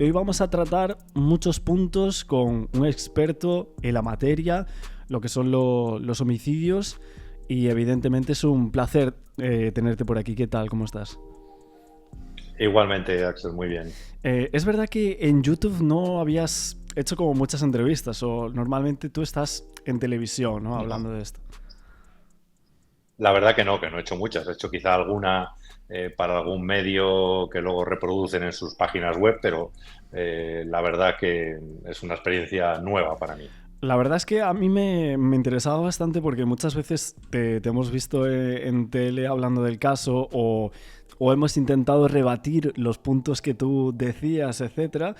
hoy vamos a tratar muchos puntos con un experto en la materia, lo que son los homicidios, y evidentemente es un placer tenerte por aquí. ¿Qué tal? ¿Cómo estás? Igualmente, Axel, muy bien. Es verdad que en YouTube no habías hecho como muchas entrevistas, o normalmente tú estás en televisión, ¿no? No, Hablando de esto. la verdad que no he hecho muchas. He hecho quizá alguna para algún medio que luego reproducen en sus páginas web, pero la verdad que es una experiencia nueva para mí. La verdad es que a mí me interesaba bastante porque muchas veces te hemos visto en tele hablando del caso o hemos intentado rebatir los puntos que tú decías, etcétera.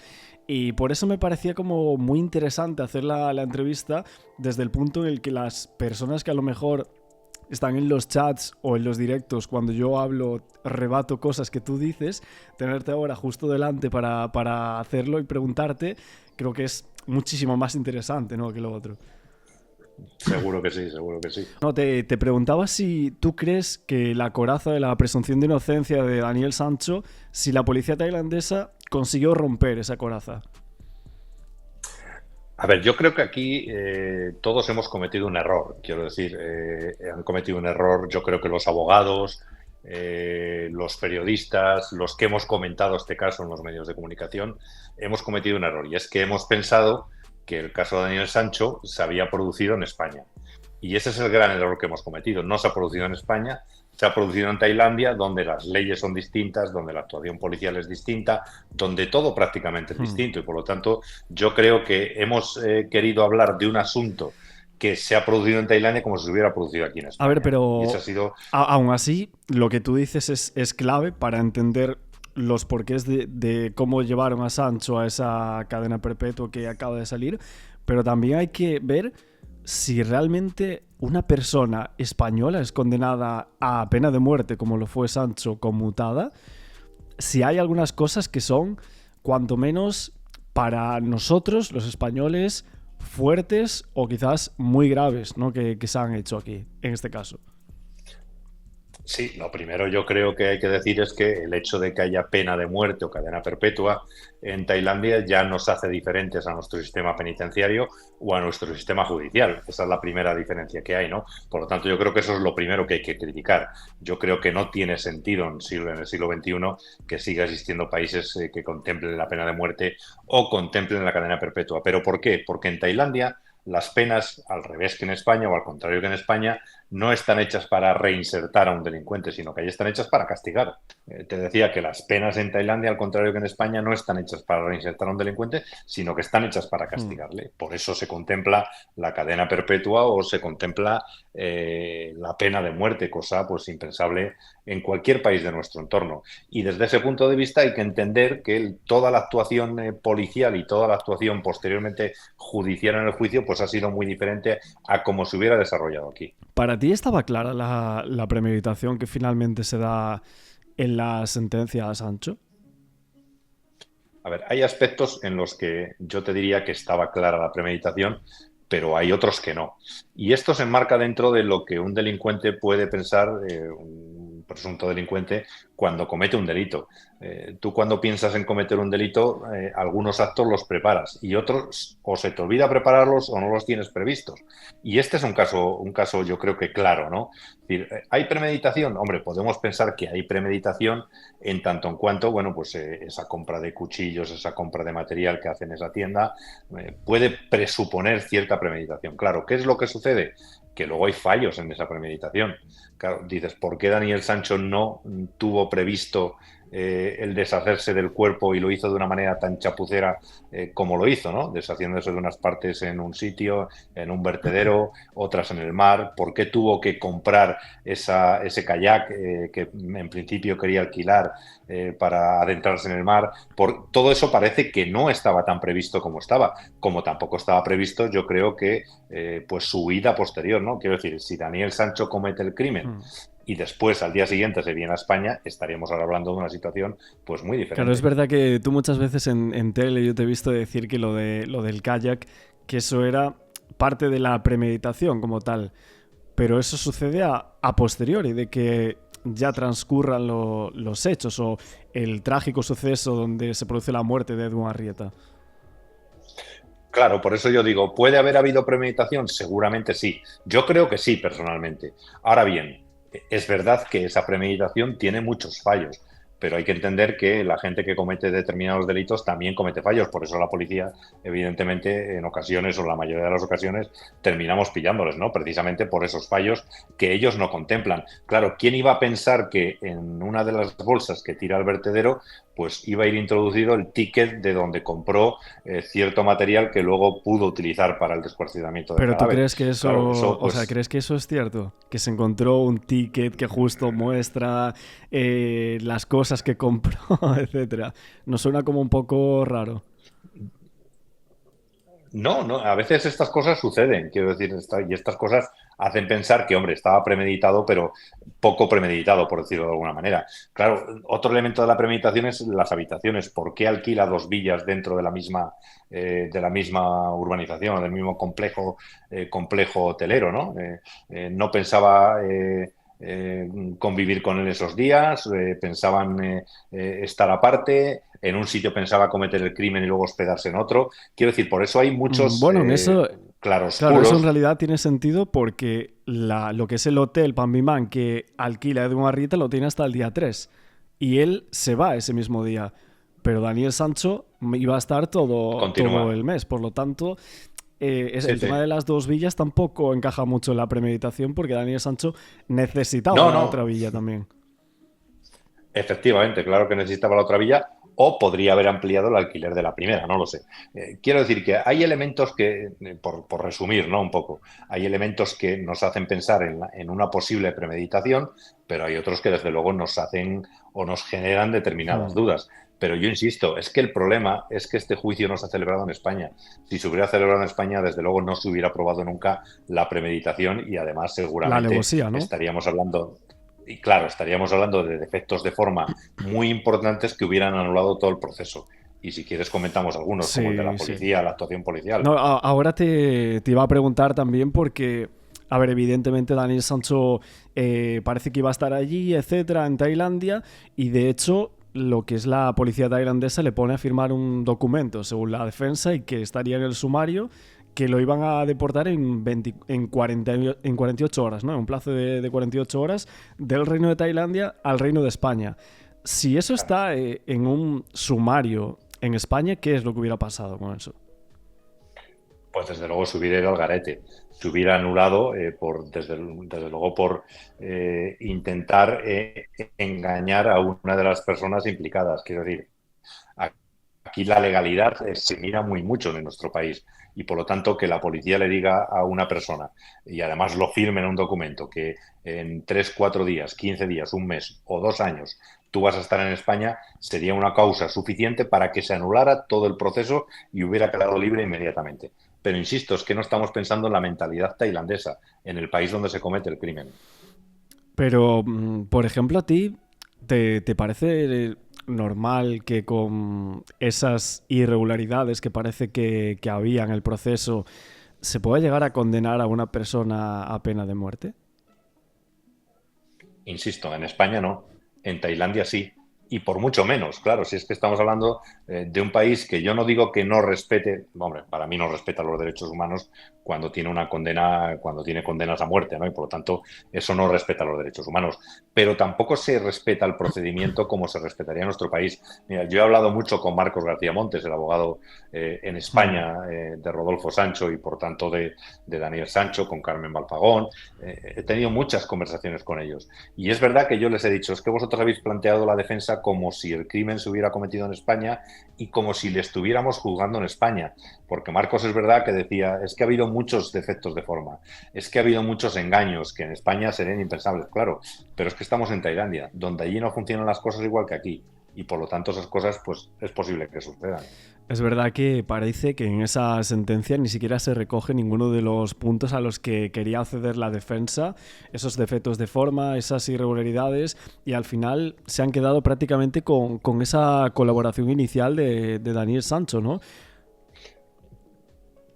Y por eso me parecía como muy interesante hacer la entrevista desde el punto en el que las personas que a lo mejor están en los chats o en los directos, cuando yo hablo, rebato cosas que tú dices, tenerte ahora justo delante para hacerlo y preguntarte, creo que es muchísimo más interesante, ¿no?, que lo otro. Seguro que sí, seguro que sí. No, te preguntaba si tú crees que la coraza de la presunción de inocencia de Daniel Sancho, si la policía tailandesa consiguió romper esa coraza. A ver, yo creo que aquí todos hemos cometido un error. Quiero decir, han cometido un error, yo creo que los abogados, los periodistas, los que hemos comentado este caso en los medios de comunicación, hemos cometido un error. Y es que hemos pensado que el caso de Daniel Sancho se había producido en España. Y ese es el gran error que hemos cometido. No se ha producido en España, se ha producido en Tailandia, donde las leyes son distintas, donde la actuación policial es distinta, donde todo prácticamente es distinto. Y por lo tanto, yo creo que hemos querido hablar de un asunto que se ha producido en Tailandia como si se hubiera producido aquí en A ver, España. Y ese ha pero sido, aún así, lo que tú dices es clave para entender los porqués de cómo llevaron a Sancho a esa cadena perpetua que acaba de salir, pero también hay que ver si realmente una persona española es condenada a pena de muerte, como lo fue Sancho, conmutada, si hay algunas cosas que son, cuanto menos para nosotros, los españoles, fuertes o quizás muy graves, ¿no?, que se han hecho aquí, en este caso. sí, lo primero yo creo que hay que decir es que el hecho de que haya pena de muerte o cadena perpetua en Tailandia ya nos hace diferentes a nuestro sistema penitenciario o a nuestro sistema judicial. Esa es la primera diferencia que hay, ¿no? Por lo tanto, yo creo que eso es lo primero que hay que criticar. Yo creo que no tiene sentido en el siglo XXI que siga existiendo países que contemplen la pena de muerte o contemplen la cadena perpetua. ¿Pero por qué? Porque en Tailandia las penas, al revés que en España o al contrario que en España, no están hechas para reinsertar a un delincuente, sino que ahí están hechas para castigar. Te decía que las penas en Tailandia, al contrario que en España, no están hechas para reinsertar a un delincuente, sino que están hechas para castigarle. Por eso se contempla la cadena perpetua o se contempla la pena de muerte, cosa pues impensable en cualquier país de nuestro entorno. Y desde ese punto de vista hay que entender que toda la actuación policial y toda la actuación posteriormente judicial en el juicio pues ha sido muy diferente a cómo se hubiera desarrollado aquí. ¿Para ti estaba clara la premeditación que finalmente se da en la sentencia a Sancho? A ver, hay aspectos en los que yo te diría que estaba clara la premeditación, pero hay otros que no. Y esto se enmarca dentro de lo que un delincuente puede pensar, un presunto delincuente, cuando comete un delito. Tú cuando piensas en cometer un delito, algunos actos los preparas y otros o se te olvida prepararlos o no los tienes previstos. Y este es un caso yo creo que claro, ¿no? Es decir, ¿hay premeditación? Hombre, podemos pensar que hay premeditación en tanto en cuanto, bueno, pues esa compra de cuchillos, esa compra de material que hace en esa tienda, puede presuponer cierta premeditación. Claro, ¿qué es lo que sucede? Que luego hay fallos en esa premeditación. Claro, dices, ¿por qué Daniel Sancho no tuvo previsto el deshacerse del cuerpo y lo hizo de una manera tan chapucera como lo hizo, ¿no? Deshaciéndose de unas partes en un sitio, en un vertedero, otras en el mar? ¿Por qué tuvo que comprar ese kayak que en principio quería alquilar para adentrarse en el mar? Todo eso parece que no estaba tan previsto como estaba. Como tampoco estaba previsto, yo creo que pues su huida posterior, ¿no? Quiero decir, si Daniel Sancho comete el crimen y después al día siguiente se viene a España, estaríamos ahora hablando de una situación pues muy Claro, es diferente. verdad que tú muchas veces en tele yo te he visto decir que lo del kayak, que eso era parte de la premeditación como tal, pero eso sucede a posteriori, de que ya transcurran los hechos o el trágico suceso donde se produce la muerte de Edu Arrieta. Claro, por eso yo digo, ¿puede haber habido premeditación? Seguramente sí. Yo creo que sí, personalmente. Ahora bien, es verdad que esa premeditación tiene muchos fallos, pero hay que entender que la gente que comete determinados delitos también comete fallos. Por eso la policía, evidentemente, en ocasiones o la mayoría de las ocasiones, terminamos pillándoles, ¿no? Precisamente por esos fallos que ellos no contemplan. Claro, ¿quién iba a pensar que en una de las bolsas que tira al vertedero pues iba a ir introducido el ticket de donde compró cierto material que luego pudo utilizar para el descuartizamiento del Pero tú cadáver? crees que Claro, eso, eso o sea, pues ¿crees que eso es cierto? Que se encontró un ticket que justo muestra las cosas que compró, etcétera. ¿No suena como un poco raro? no, no, a veces estas cosas suceden, quiero decir, y estas cosas hacen pensar que, hombre, estaba premeditado, pero poco premeditado, por decirlo de alguna manera. Claro, otro elemento de la premeditación es las habitaciones. ¿Por qué alquila dos villas dentro de la misma urbanización o del mismo complejo hotelero, ¿no? No pensaba convivir con él esos días, pensaban estar aparte, en un sitio pensaba cometer el crimen y luego hospedarse en otro. Quiero decir, por eso hay muchos Bueno, en eso, claro, eso en claroscuros. realidad tiene sentido porque lo que es el hotel Pambimán que alquila Edu Arrieta lo tiene hasta el día 3 y él se va ese mismo día. Pero Daniel Sancho iba a estar todo Continúa. el mes, por lo tanto, Sí, el sí. tema de las dos villas tampoco encaja mucho en la premeditación porque Daniel Sancho necesitaba No, la otra no, villa también. efectivamente, claro que necesitaba la otra villa o podría haber ampliado el alquiler de la primera, no lo sé. Quiero decir que hay elementos que, por resumir, ¿no? Un poco, hay elementos que nos hacen pensar en una posible premeditación, pero hay otros que desde luego nos hacen o nos generan determinadas Hmm. dudas. Pero yo insisto, es que el problema es que este juicio no se ha celebrado en España. Si se hubiera celebrado en España, desde luego no se hubiera aprobado nunca la premeditación y además La seguramente alevosía, ¿no? estaríamos hablando, y claro, estaríamos hablando de defectos de forma muy importantes que hubieran anulado todo el proceso. Y si quieres comentamos algunos, como el de la Sí, sí. policía, la actuación policial. No, ahora te iba a preguntar también porque, a ver, evidentemente Daniel Sancho parece que iba a estar allí, etcétera, en Tailandia, y de hecho lo que es la policía tailandesa le pone a firmar un documento, según la defensa, y que estaría en el sumario, que lo iban a deportar en 48 horas, ¿no? En un plazo de 48 horas del Reino de Tailandia al Reino de España. Si eso está en un sumario en España, ¿qué es lo que hubiera pasado con eso? Pues desde luego se hubiera ido al garete. Se hubiera anulado, desde luego, por intentar engañar a una de las personas implicadas. Quiero decir, aquí la legalidad se mira muy mucho en nuestro país y por lo tanto que la policía le diga a una persona y además lo firme en un documento que en 3, 4 días, 15 días, un mes o 2 años tú vas a estar en España sería una causa suficiente para que se anulara todo el proceso y hubiera quedado libre inmediatamente. Pero insisto, es que no estamos pensando en la mentalidad tailandesa, en el país donde se comete el crimen. Pero, por ejemplo, a ti, ¿te parece normal que con esas irregularidades que parece que había en el proceso se pueda llegar a condenar a una persona a pena de muerte? Insisto, en España no, en Tailandia sí, y por mucho menos, claro, si es que estamos hablando de un país que yo no digo que no respete, hombre, para mí no respeta los derechos humanos cuando tiene una condena, cuando tiene condenas a muerte, ¿no? Y por lo tanto, eso no respeta los derechos humanos, pero tampoco se respeta el procedimiento como se respetaría en nuestro país. Mira, yo he hablado mucho con Marcos García Montes, el abogado en Mm. España de Rodolfo Sancho y por tanto de Daniel Sancho, con Carmen Balfagón, he tenido muchas conversaciones con ellos. Y es verdad que yo les he dicho, es que vosotros habéis planteado la defensa como si el crimen se hubiera cometido en España y como si le estuviéramos juzgando en España. Porque Marcos es verdad que decía, es que ha habido muchos defectos de forma, es que ha habido muchos engaños que en España serían impensables, claro, pero es que estamos en Tailandia, donde allí no funcionan las cosas igual que aquí. Y por lo tanto esas cosas pues es posible que sucedan. Es verdad que parece que en esa sentencia ni siquiera se recoge ninguno de los puntos a los que quería acceder la defensa, esos defectos de forma, esas irregularidades, y al final se han quedado prácticamente con esa colaboración inicial de Daniel Sancho, ¿no?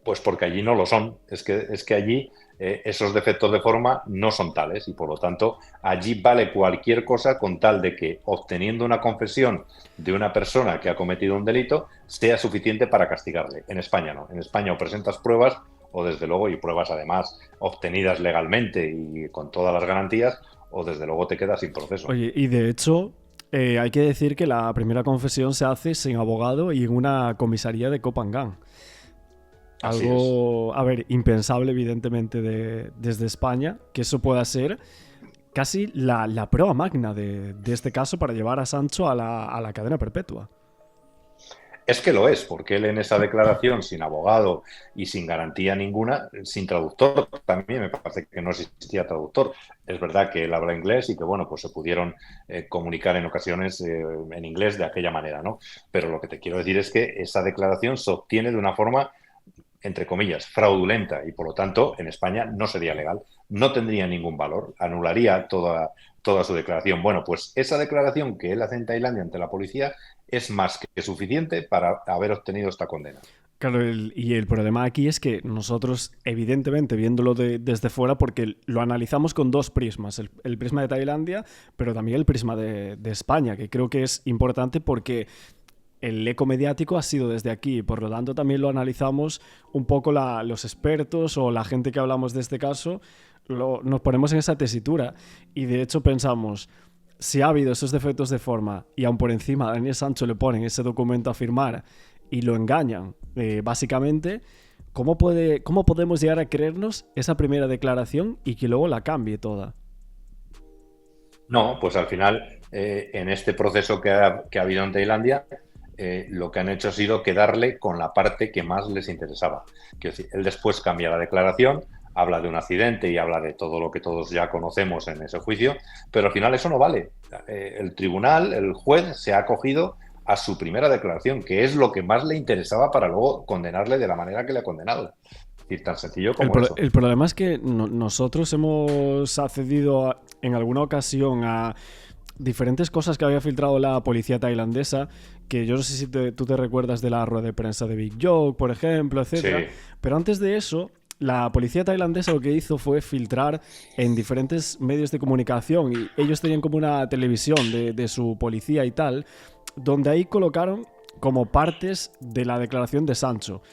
Pues porque allí no lo son. Es que allí esos defectos de forma no son tales y por lo tanto allí vale cualquier cosa con tal de que obteniendo una confesión de una persona que ha cometido un delito sea suficiente para castigarle. En España no. En España o presentas pruebas o desde luego, y pruebas además obtenidas legalmente y con todas las garantías, o desde luego te quedas sin proceso. Oye, y de hecho, hay que decir que la primera confesión se hace sin abogado y en una comisaría de Koh Phangan. Así es. Algo, a ver, impensable evidentemente desde España, que eso pueda ser casi la prueba magna de este caso para llevar a Sancho a la cadena perpetua. Es que lo es, porque él en esa declaración, sin abogado y sin garantía ninguna, sin traductor, también me parece que no existía traductor. Es verdad que él habla inglés y que, bueno, pues se pudieron comunicar en ocasiones en inglés de aquella manera, ¿no? Pero lo que te quiero decir es que esa declaración se obtiene de una forma, entre comillas, fraudulenta y, por lo tanto, en España no sería legal, no tendría ningún valor, anularía toda su declaración. Bueno, pues esa declaración que él hace en Tailandia ante la policía es más que suficiente para haber obtenido esta condena. Claro, y el problema aquí es que nosotros, evidentemente, viéndolo desde fuera, porque lo analizamos con dos prismas, el prisma de Tailandia, pero también el prisma de España, que creo que es importante porque el eco mediático ha sido desde aquí, por lo tanto también lo analizamos un poco los expertos o la gente que hablamos de este caso, nos ponemos en esa tesitura y de hecho pensamos, si ha habido esos defectos de forma y aún por encima a Daniel Sancho le ponen ese documento a firmar y lo engañan, básicamente, ¿cómo podemos llegar a creernos esa primera declaración y que luego la cambie toda? No, pues al final, en este proceso que ha habido en Tailandia, lo que han hecho ha sido quedarle con la parte que más les interesaba. Quiero decir, él después cambia la declaración, habla de un accidente y habla de todo lo que todos ya conocemos en ese juicio, pero al final eso no vale. El tribunal, el juez, se ha acogido a su primera declaración, que es lo que más le interesaba para luego condenarle de la manera que le ha condenado. Es decir, tan sencillo como eso. El problema es que nosotros hemos accedido en alguna ocasión a diferentes cosas que había filtrado la policía tailandesa, que yo no sé si tú te recuerdas de la rueda de prensa de Big Joke, por ejemplo, etcétera. Sí. Pero antes de eso, la policía tailandesa lo que hizo fue filtrar en diferentes medios de comunicación y ellos tenían como una televisión de su policía y tal, donde ahí colocaron como partes de la declaración de Sancho.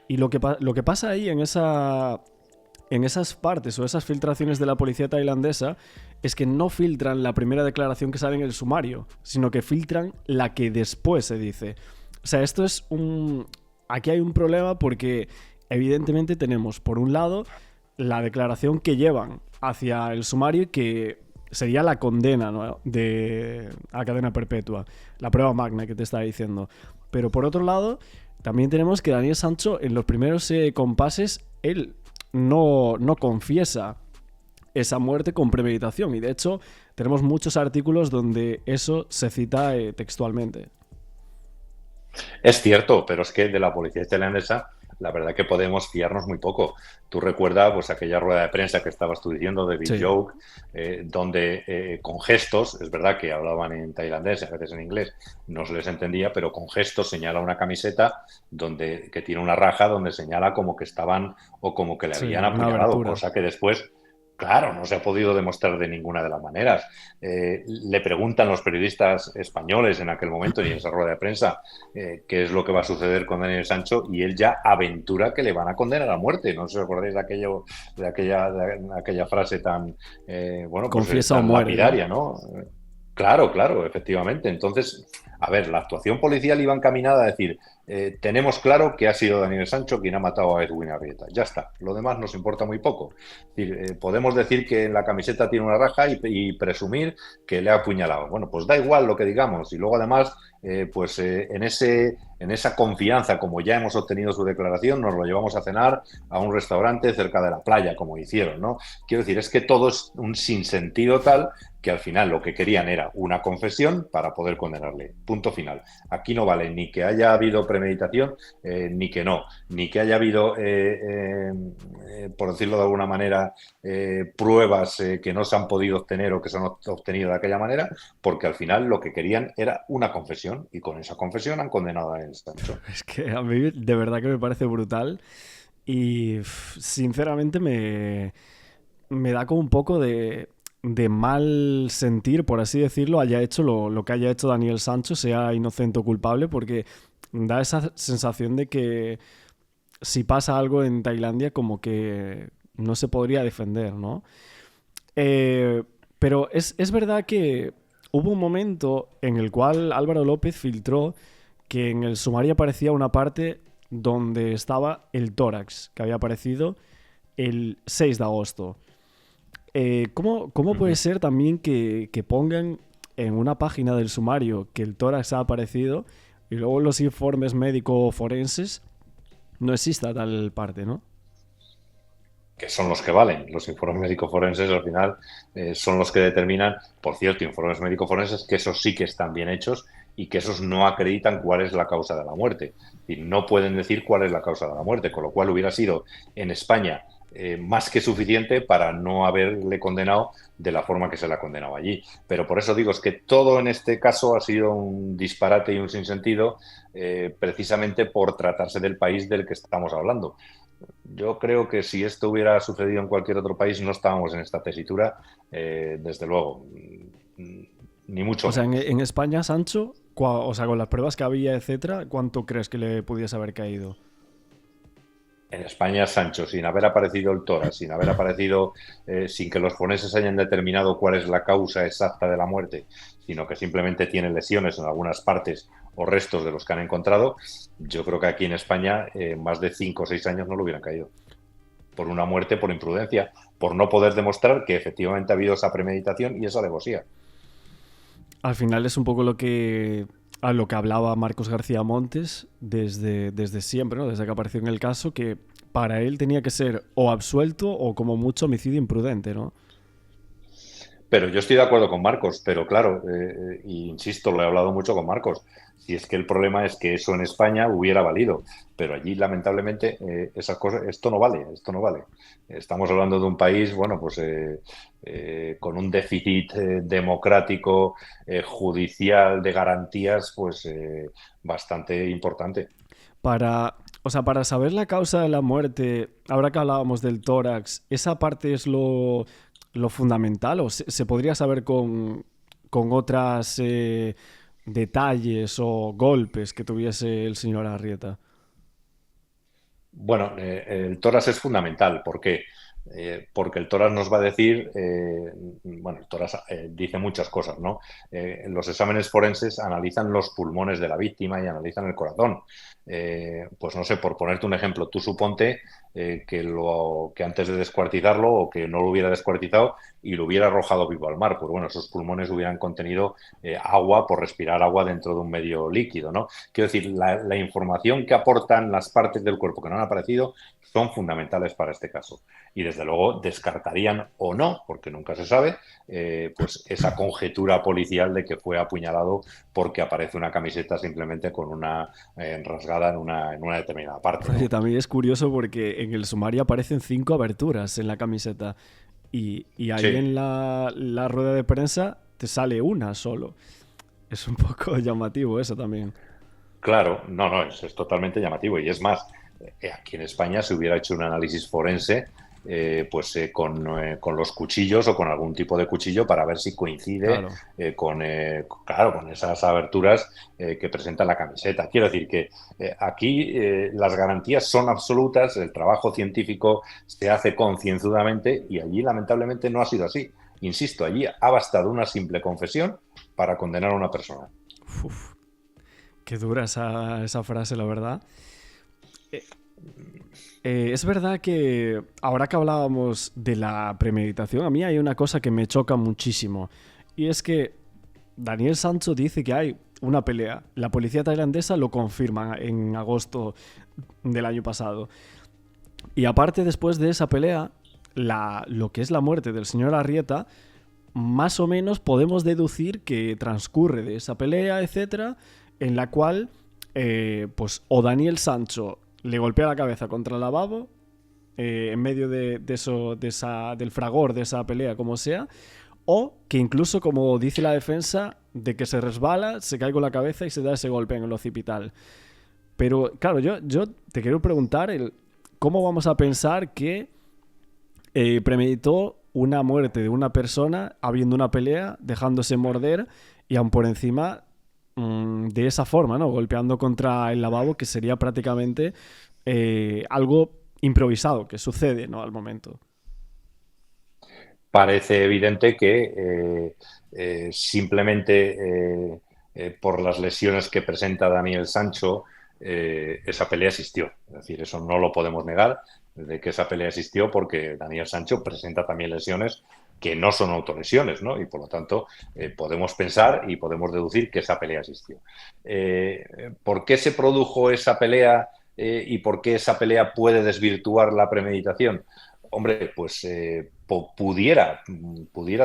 Y lo que pasa ahí en esas partes o esas filtraciones de la policía tailandesa es que no filtran la primera declaración que sale en el sumario, sino que filtran la que después se dice. O sea, esto es un... Aquí hay un problema porque evidentemente tenemos, por un lado, la declaración que llevan hacia el sumario que sería la condena, ¿no?, a cadena perpetua, la prueba magna que te estaba diciendo. Pero por otro lado, también tenemos que Daniel Sancho en los primeros compases, él no confiesa esa muerte con premeditación y de hecho tenemos muchos artículos donde eso se cita textualmente. Es cierto, pero es que de la policía tailandesa la verdad que podemos fiarnos muy poco. Tú recuerdas pues aquella rueda de prensa que estabas tú diciendo de Big Sí. Joke, donde con gestos, es verdad que hablaban en tailandés, a veces en inglés, no se les entendía, pero con gestos señala una camiseta que tiene una raja donde señala como que estaban o como que le Sí, habían una apuñalado, abertura. cosa que después... Claro, no se ha podido demostrar de ninguna de las maneras. Le preguntan los periodistas españoles en aquel momento y en esa rueda de prensa qué es lo que va a suceder con Daniel Sancho y él ya aventura que le van a condenar a muerte. No sé si os acordáis de aquella frase tan, bueno, pues Confiesa o tan muere, ¿no? lapidaria, ¿no? Claro, claro, efectivamente. Entonces, a ver, la actuación policial iba encaminada a decir, tenemos claro que ha sido Daniel Sancho quien ha matado a Edwin Arrieta. Ya está, lo demás nos importa muy poco. Es decir, podemos decir que en la camiseta tiene una raja y presumir que le ha apuñalado. Bueno, pues da igual lo que digamos. Y luego además, en esa confianza, como ya hemos obtenido su declaración, nos lo llevamos a cenar a un restaurante cerca de la playa, como hicieron, ¿no? Quiero decir, es que todo es un sinsentido tal que al final lo que querían era una confesión para poder condenarle. Punto final. Aquí no vale ni que haya habido premeditación, ni que no, ni que haya habido, por decirlo de alguna manera, pruebas que no se han podido obtener o que se han obtenido de aquella manera, porque al final lo que querían era una confesión y con esa confesión han condenado a Daniel Sancho. Es que a mí de verdad que me parece brutal. Y sinceramente me da como un poco de mal sentir, por así decirlo, haya hecho lo que haya hecho Daniel Sancho, sea inocente o culpable, porque da esa sensación de que si pasa algo en Tailandia como que no se podría defender, ¿no? Eh, pero es verdad que hubo un momento en el cual Álvaro López filtró que en el sumario aparecía una parte donde estaba el tórax, que había aparecido el 6 de agosto. ¿Cómo puede ser también que pongan en una página del sumario que el tórax ha aparecido y luego en los informes médico-forenses no exista tal parte, ¿no? Que son los que valen. Los informes médico-forenses al final son los que determinan, por cierto, informes médico-forenses que esos sí que están bien hechos y que esos no acreditan cuál es la causa de la muerte. Y no pueden decir cuál es la causa de la muerte, con lo cual hubiera sido en España más que suficiente para no haberle condenado de la forma que se le ha condenado allí. Pero por eso digo, es que todo en este caso ha sido un disparate y un sinsentido, precisamente por tratarse del país del que estamos hablando. Yo creo que si esto hubiera sucedido en cualquier otro país no estábamos en esta tesitura, desde luego, ni mucho O sea, menos. en España, Sancho, o sea, con las pruebas que había, etcétera, ¿cuánto crees que le pudiese haber caído? En España, Sancho, sin haber aparecido el tórax, sin haber aparecido, sin que los forenses hayan determinado cuál es la causa exacta de la muerte, sino que simplemente tiene lesiones en algunas partes o restos de los que han encontrado, yo creo que aquí en España más de 5 o 6 años no lo hubieran caído. Por una muerte, por imprudencia, por no poder demostrar que efectivamente ha habido esa premeditación y esa alevosía. Al final es un poco a lo que hablaba Marcos García Montes desde siempre, ¿no? Desde que apareció en el caso, que para él tenía que ser o absuelto o como mucho homicidio imprudente, ¿no? Pero yo estoy de acuerdo con Marcos, pero claro, insisto, lo he hablado mucho con Marcos. Si es que el problema es que eso en España hubiera valido, pero allí lamentablemente esas cosas, esto no vale, esto no vale. Estamos hablando de un país, bueno, pues con un déficit democrático, judicial, de garantías, pues bastante importante. O sea, para saber la causa de la muerte, ahora que hablábamos del tórax, ¿esa parte es lo fundamental? ¿O se podría saber con otras detalles o golpes que tuviese el señor Arrieta? Bueno, el tórax es fundamental. ¿Por qué? Porque el tórax nos va a decir, bueno, el tórax dice muchas cosas, ¿no? Los exámenes forenses analizan los pulmones de la víctima y analizan el corazón. Pues no sé, por ponerte un ejemplo, tú suponte que antes de descuartizarlo o que no lo hubiera descuartizado y lo hubiera arrojado vivo al mar, pues bueno, esos pulmones hubieran contenido agua por respirar agua dentro de un medio líquido, ¿no? Quiero decir, la información que aportan las partes del cuerpo que no han aparecido son fundamentales para este caso. Y desde luego descartarían o no, porque nunca se sabe, pues esa conjetura policial de que fue apuñalado porque aparece una camiseta simplemente con una rasgada en una determinada parte, Oye, ¿no? también es curioso porque en el sumario aparecen 5 aberturas en la camiseta y ahí Sí, en la rueda de prensa te sale una solo. Es un poco llamativo eso también. claro, no, no, es totalmente llamativo. Y es más, aquí en España se hubiera hecho un análisis forense pues con los cuchillos o con algún tipo de cuchillo para ver si coincide Claro. claro, con esas aberturas que presenta la camiseta. Quiero decir que aquí las garantías son absolutas, el trabajo científico se hace concienzudamente y allí lamentablemente no ha sido así. Insisto, allí ha bastado una simple confesión para condenar a una persona. Uf, qué dura esa frase, la verdad. Eh, es verdad que ahora que hablábamos de la premeditación, a mí hay una cosa que me choca muchísimo. Y es que Daniel Sancho dice que hay una pelea. La policía tailandesa lo confirma en agosto del año pasado. Y aparte, después de esa pelea, lo que es la muerte del señor Arrieta, más o menos podemos deducir que transcurre de esa pelea, etcétera, en la cual, pues, o Daniel Sancho le golpea la cabeza contra el lavabo, en medio del fragor de esa pelea, como sea, o que incluso, como dice la defensa, de que se resbala, se cae con la cabeza y se da ese golpe en el occipital. Pero, claro, yo te quiero preguntar ¿cómo vamos a pensar que premeditó una muerte de una persona habiendo una pelea, dejándose morder y aún por encima de esa forma, ¿no? Golpeando contra el lavabo, que sería prácticamente algo improvisado, que sucede, ¿no? Al momento. Parece evidente que simplemente por las lesiones que presenta Daniel Sancho, esa pelea existió. Es decir, eso no lo podemos negar, de que esa pelea existió porque Daniel Sancho presenta también lesiones que no son autolesiones, ¿no? Y por lo tanto podemos pensar y podemos deducir que esa pelea existió. ¿Por qué se produjo esa pelea y por qué esa pelea puede desvirtuar la premeditación? Hombre, pues pudiera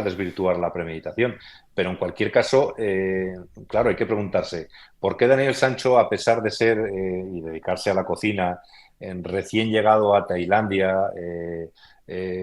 desvirtuar la premeditación, pero en cualquier caso, claro, hay que preguntarse, ¿por qué Daniel Sancho, a pesar de ser y dedicarse a la cocina, recién llegado a Tailandia,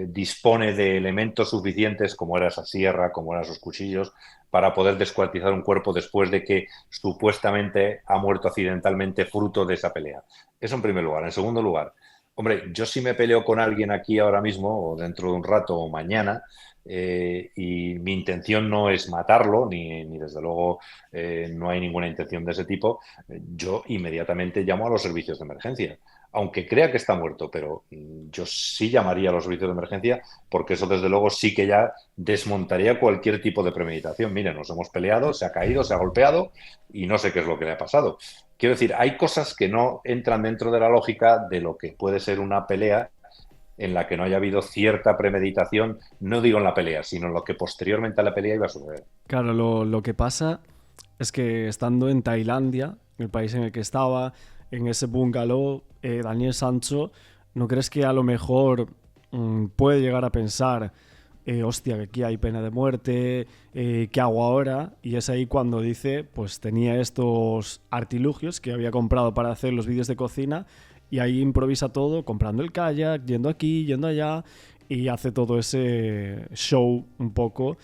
dispone de elementos suficientes como era esa sierra, como eran esos cuchillos, para poder descuartizar un cuerpo después de que supuestamente ha muerto accidentalmente fruto de esa pelea? Eso en primer lugar. En segundo lugar, hombre, yo sí me peleo con alguien aquí ahora mismo, o dentro de un rato, o mañana, y mi intención no es matarlo, ni desde luego no hay ninguna intención de ese tipo, yo inmediatamente llamo a los servicios de emergencia. Aunque crea que está muerto, pero yo sí llamaría a los servicios de emergencia porque eso desde luego sí que ya desmontaría cualquier tipo de premeditación. Mire, nos hemos peleado, se ha caído, se ha golpeado y no sé qué es lo que le ha pasado. Quiero decir, hay cosas que no entran dentro de la lógica de lo que puede ser una pelea en la que no haya habido cierta premeditación, no digo en la pelea, sino en lo que posteriormente a la pelea iba a suceder. Claro, lo que pasa es que estando en Tailandia, el país en el que estaba, en ese bungalow, Daniel Sancho, ¿no crees que a lo mejor puede llegar a pensar, hostia, que aquí hay pena de muerte, ¿qué hago ahora? Y es ahí cuando dice, pues tenía estos artilugios que había comprado para hacer los vídeos de cocina y ahí improvisa todo, comprando el kayak, yendo aquí, yendo allá y hace todo ese show un poco.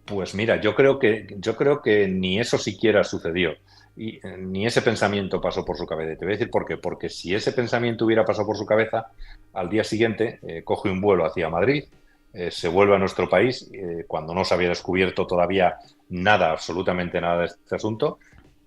Pues mira, yo creo que ni eso siquiera sucedió. Y ni ese pensamiento pasó por su cabeza. Te voy a decir por qué. Porque si ese pensamiento hubiera pasado por su cabeza, al día siguiente coge un vuelo hacia Madrid, se vuelve a nuestro país, cuando no se había descubierto todavía nada, absolutamente nada de este asunto,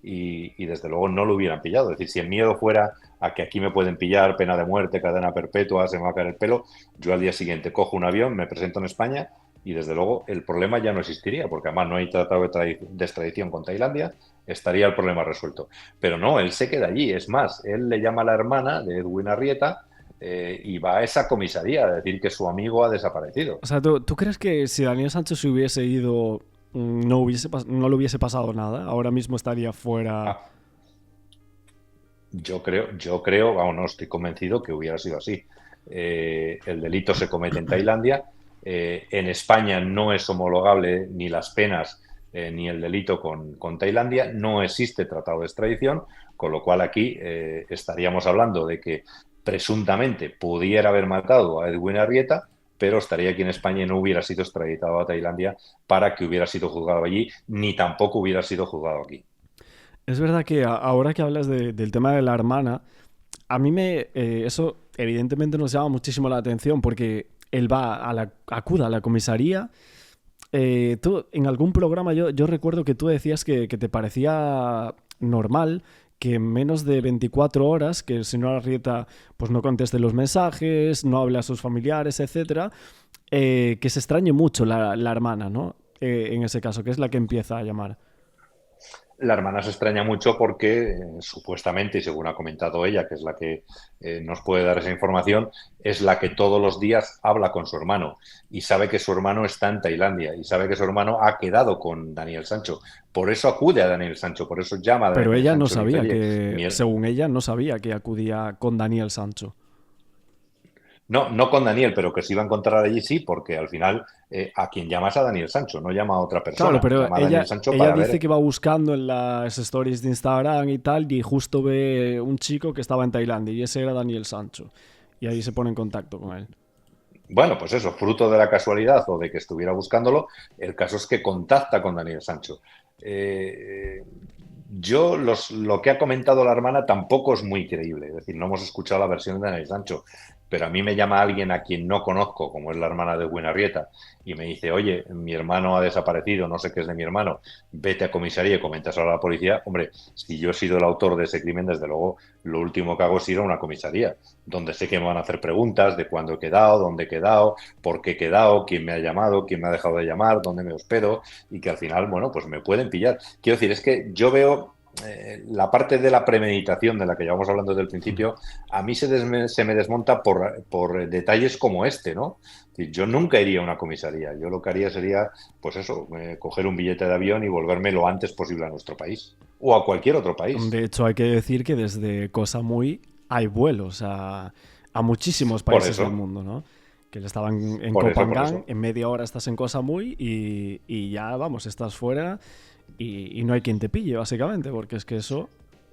y desde luego no lo hubieran pillado. Es decir, si el miedo fuera a que aquí me pueden pillar, pena de muerte, cadena perpetua, se me va a caer el pelo, yo al día siguiente cojo un avión, me presento en España y desde luego el problema ya no existiría, porque además no hay tratado de extradición con Tailandia, estaría el problema resuelto. Pero no, él se queda allí. Es más, él le llama a la hermana de Edwin Arrieta y va a esa comisaría a decir que su amigo ha desaparecido. O sea, ¿tú crees que si Daniel Sancho se hubiese ido, no le hubiese pasado nada? Ahora mismo estaría fuera. Ah, yo creo, vamos, no estoy convencido que hubiera sido así. El delito se comete en Tailandia. En España no es homologable ni las penas ni el delito con Tailandia. No existe tratado de extradición, con lo cual aquí estaríamos hablando de que presuntamente pudiera haber matado a Edwin Arrieta, pero estaría aquí en España y no hubiera sido extraditado a Tailandia para que hubiera sido juzgado allí, ni tampoco hubiera sido juzgado aquí. Es verdad que ahora que hablas del tema de la hermana, a mí eso evidentemente nos llama muchísimo la atención porque él va acuda a la comisaría. Tú, en algún programa yo recuerdo que tú decías que te parecía normal que en menos de 24 horas, que el señor Arrieta pues no conteste los mensajes, no hable a sus familiares, etcétera, que se extrañe mucho la hermana, ¿no? En ese caso, que es la que empieza a llamar. La hermana se extraña mucho porque supuestamente, y según ha comentado ella, que es la que nos puede dar esa información, es la que todos los días habla con su hermano y sabe que su hermano está en Tailandia y sabe que su hermano ha quedado con Daniel Sancho. Por eso acude a Daniel Sancho, por eso llama a Pero Daniel ella no Sancho. Le dice, sabía oye, que, según ella, no sabía que acudía con Daniel Sancho. no, no con Daniel, pero que se iba a encontrar allí sí, porque al final a quien llama es a Daniel Sancho, no llama a otra Claro, persona, pero llama a Daniel ella, Sancho ella para dice ver. que va buscando en las stories de Instagram y tal, y justo ve un chico que estaba en Tailandia, y ese era Daniel Sancho. Y ahí se pone en contacto con él. Bueno, pues eso, fruto de la casualidad o de que estuviera buscándolo, el caso es que contacta con Daniel Sancho. Eh, lo que ha comentado la hermana tampoco es muy creíble. Es decir, no hemos escuchado la versión de Daniel Sancho, pero a mí me llama alguien a quien no conozco, como es la hermana de Buenarrieta, y me dice, oye, mi hermano ha desaparecido, no sé qué es de mi hermano, vete a comisaría y comentas ahora a la policía. Hombre, si yo he sido el autor de ese crimen, desde luego, lo último que hago es ir a una comisaría, donde sé que me van a hacer preguntas de cuándo he quedado, dónde he quedado, por qué he quedado, quién me ha llamado, quién me ha dejado de llamar, dónde me hospedo, y que al final, bueno, pues me pueden pillar. Quiero decir, es que yo veo la parte de la premeditación de la que llevamos hablando desde el principio, a mí se me desmonta por detalles como este, ¿no? Es decir, yo nunca iría a una comisaría. Yo lo que haría sería, pues eso, coger un billete de avión y volverme lo antes posible a nuestro país o a cualquier otro país. De hecho, hay que decir que desde Koh Samui hay vuelos a muchísimos Por países del eso, mundo, ¿no? Que estaban en por Koh eso, por Phangan, eso. en media hora estás en Koh Samui y ya, vamos, estás fuera y no hay quien te pille, básicamente, porque es que eso...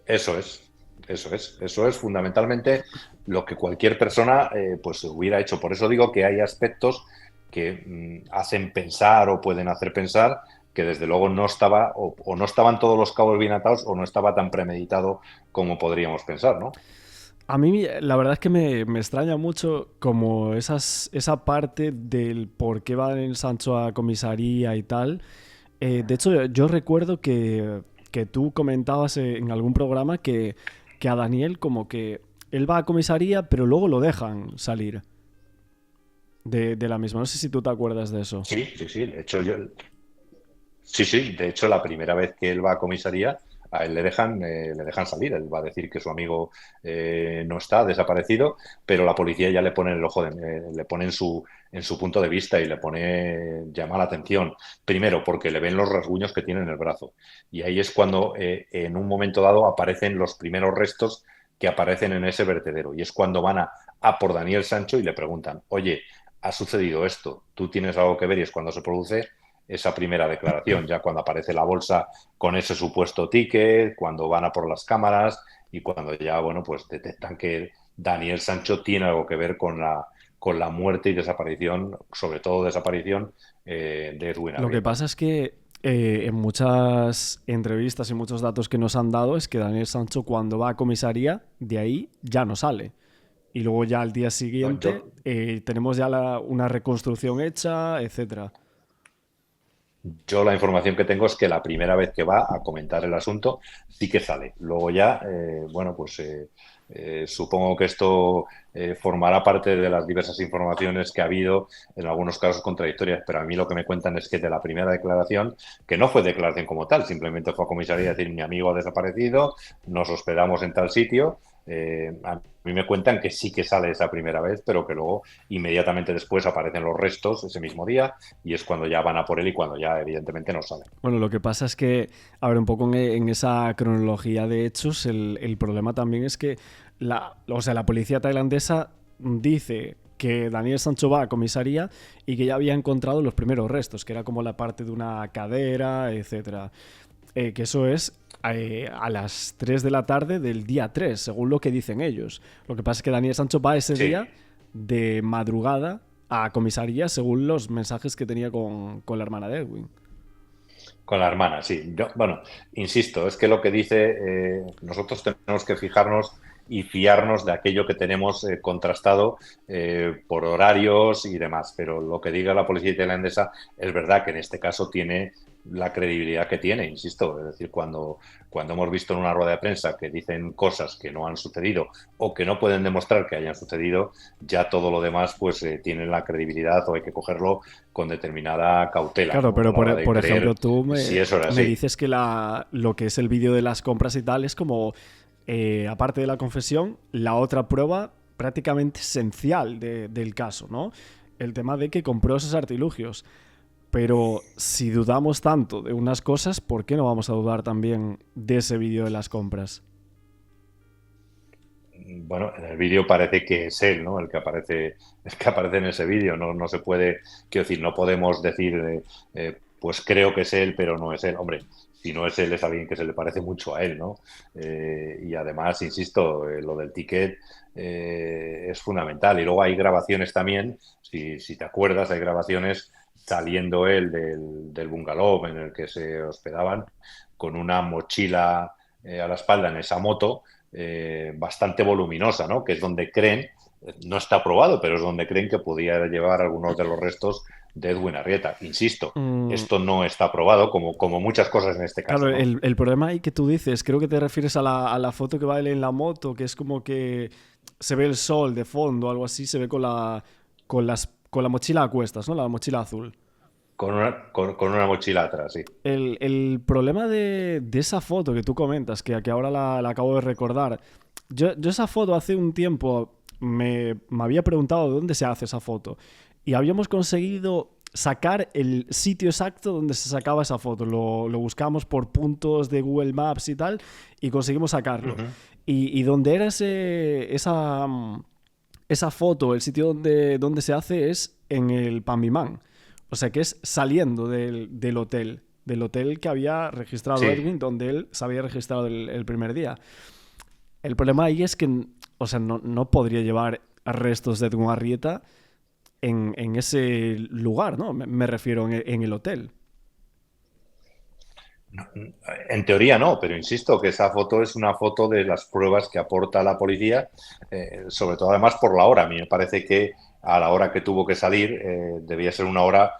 Eso es, eso es fundamentalmente lo que cualquier persona pues hubiera hecho. Por eso digo que hay aspectos que hacen pensar o pueden hacer pensar que desde luego no estaba o no estaban todos los cabos bien atados o no estaba tan premeditado como podríamos pensar, ¿no? A mí la verdad es que me extraña mucho como esa parte del por qué va el Sancho a comisaría y tal. De hecho, yo recuerdo que tú comentabas en algún programa que a Daniel como que él va a comisaría, pero luego lo dejan salir de la misma. No sé si tú te acuerdas de eso. Sí, sí, sí. De hecho, sí, sí. De hecho, la primera vez que él va a comisaría, a él le dejan salir. Él va a decir que su amigo no está, desaparecido, pero la policía ya le pone el ojo, le pone en su punto de vista y le pone, llama la atención. Primero, porque le ven los rasguños que tiene en el brazo. Y ahí es cuando, en un momento dado, aparecen los primeros restos que aparecen en ese vertedero. Y es cuando van a por Daniel Sancho y le preguntan, oye, ha sucedido esto, ¿tú tienes algo que ver? Y es cuando se produce esa primera declaración, ya cuando aparece la bolsa con ese supuesto ticket, cuando van a por las cámaras y cuando ya, bueno, pues detectan que Daniel Sancho tiene algo que ver con la muerte y desaparición, sobre todo desaparición de Edwin Lo que Arrieta. pasa es que en muchas entrevistas y muchos datos que nos han dado es que Daniel Sancho cuando va a comisaría, de ahí ya no sale. Y luego ya al día No, siguiente tenemos ya una reconstrucción hecha, etcétera. yo la información que tengo es que la primera vez que va a comentar el asunto sí que sale. Luego ya, bueno, pues supongo que esto formará parte de las diversas informaciones que ha habido, en algunos casos contradictorias, pero a mí lo que me cuentan es que de la primera declaración, que no fue declaración como tal, simplemente fue a comisaría a decir mi amigo ha desaparecido, nos hospedamos en tal sitio. A mí me cuentan que sí que sale esa primera vez, pero que luego inmediatamente después aparecen los restos ese mismo día y es cuando ya van a por él y cuando ya evidentemente no sale. Bueno, lo que pasa es que, a ver, un poco en esa cronología de hechos, el problema también es que o sea, la policía tailandesa dice que Daniel Sancho va a comisaría y que ya había encontrado los primeros restos, que era como la parte de una cadera, etcétera. Que eso es a las 3 de la tarde del día 3, según lo que dicen ellos. Lo que pasa es que Daniel Sancho va ese Sí, día de madrugada a comisaría, según los mensajes que tenía con la hermana de Edwin. con la hermana, sí. Bueno, insisto, es que lo que dice, nosotros tenemos que fijarnos y fiarnos de aquello que tenemos contrastado por horarios y demás. Pero lo que diga la policía tailandesa es verdad que en este caso tiene la credibilidad que tiene, insisto. Es decir, cuando hemos visto en una rueda de prensa que dicen cosas que no han sucedido o que no pueden demostrar que hayan sucedido, ya todo lo demás pues tiene la credibilidad o hay que cogerlo con determinada cautela, Claro, ¿no? A pero la hora de por ejemplo, creer tú si eso era me así. dices que lo que es el vídeo de las compras y tal es como, aparte de la confesión, la otra prueba prácticamente esencial del caso, ¿no? El tema de que compró esos artilugios. Pero si dudamos tanto de unas cosas, ¿por qué no vamos a dudar también de ese vídeo de las compras? Bueno, en el vídeo parece que es él, ¿no? El que aparece en ese vídeo. No, no se puede, quiero decir, no podemos decir, pues creo que es él, pero no es él. Hombre, si no es él, es alguien que se le parece mucho a él, ¿no? Y además, insisto, lo del ticket es fundamental. Y luego hay grabaciones también, si te acuerdas, hay grabaciones saliendo él del bungalow en el que se hospedaban con una mochila a la espalda en esa moto bastante voluminosa, ¿no? Que es donde creen, no está probado, pero es donde creen que podía llevar algunos de los restos de Edwin Arrieta. Insisto, Mm, esto no está probado, como muchas cosas en este claro, caso, ¿no? el problema ahí que tú dices, creo que te refieres a la foto que va él en la moto, que es como que se ve el sol de fondo, algo así, se ve con la mochila a cuestas, ¿no? La mochila azul. Con una mochila atrás, sí. El problema de esa foto que tú comentas, que ahora la acabo de recordar, yo esa foto hace un tiempo me había preguntado dónde se hace esa foto y habíamos conseguido sacar el sitio exacto donde se sacaba esa foto. Lo buscamos por puntos de Google Maps y tal y conseguimos sacarlo. Ujú. Y donde era esa foto, el sitio donde se hace es en el Pambimán. O sea que es saliendo del hotel que había registrado Sí, Edwin, donde él se había registrado el primer día. El problema ahí es que, o sea, no podría llevar restos de Edwin Arrieta en ese lugar, ¿no? Me refiero en el hotel. en teoría no, pero insisto que esa foto es una foto de las pruebas que aporta la policía, sobre todo además por la hora. A mí me parece que a la hora que tuvo que salir debía ser una hora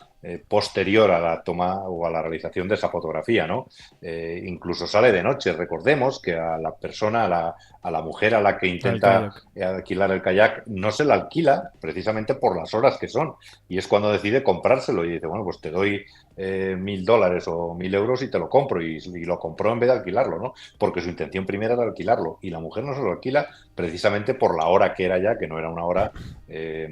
posterior a la toma o a la realización de esa fotografía, ¿no? Incluso sale de noche. Recordemos que a la persona, a la mujer a la que Al intenta kayak. alquilar el kayak, no se la alquila precisamente por las horas que son. Y es cuando decide comprárselo y dice, bueno, pues te doy $1.000 o 1.000 euros y te lo compro. Y lo compró en vez de alquilarlo, ¿no? Porque su intención primera era alquilarlo. Y la mujer no se lo alquila precisamente por la hora que era ya, que no era una hora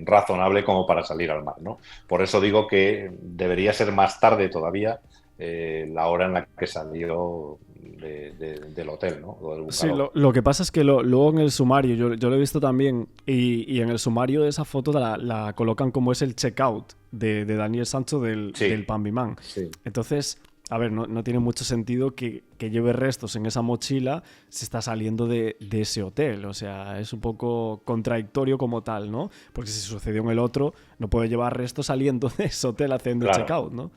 razonable como para salir al mar, ¿no? Por eso digo que debería ser más tarde todavía la hora en la que salió del hotel, ¿no? O del Sí, bungalow. lo que pasa es que luego en el sumario, yo lo he visto también, y en el sumario esa foto la colocan como es el checkout de Daniel Sancho del Sí, Pambimán. sí. Entonces, a ver, no tiene mucho sentido que lleve restos en esa mochila si está saliendo de ese hotel. O sea, es un poco contradictorio como tal, ¿no? Porque si sucedió en el otro, no puede llevar restos saliendo de ese hotel haciendo el Claro. checkout, ¿no?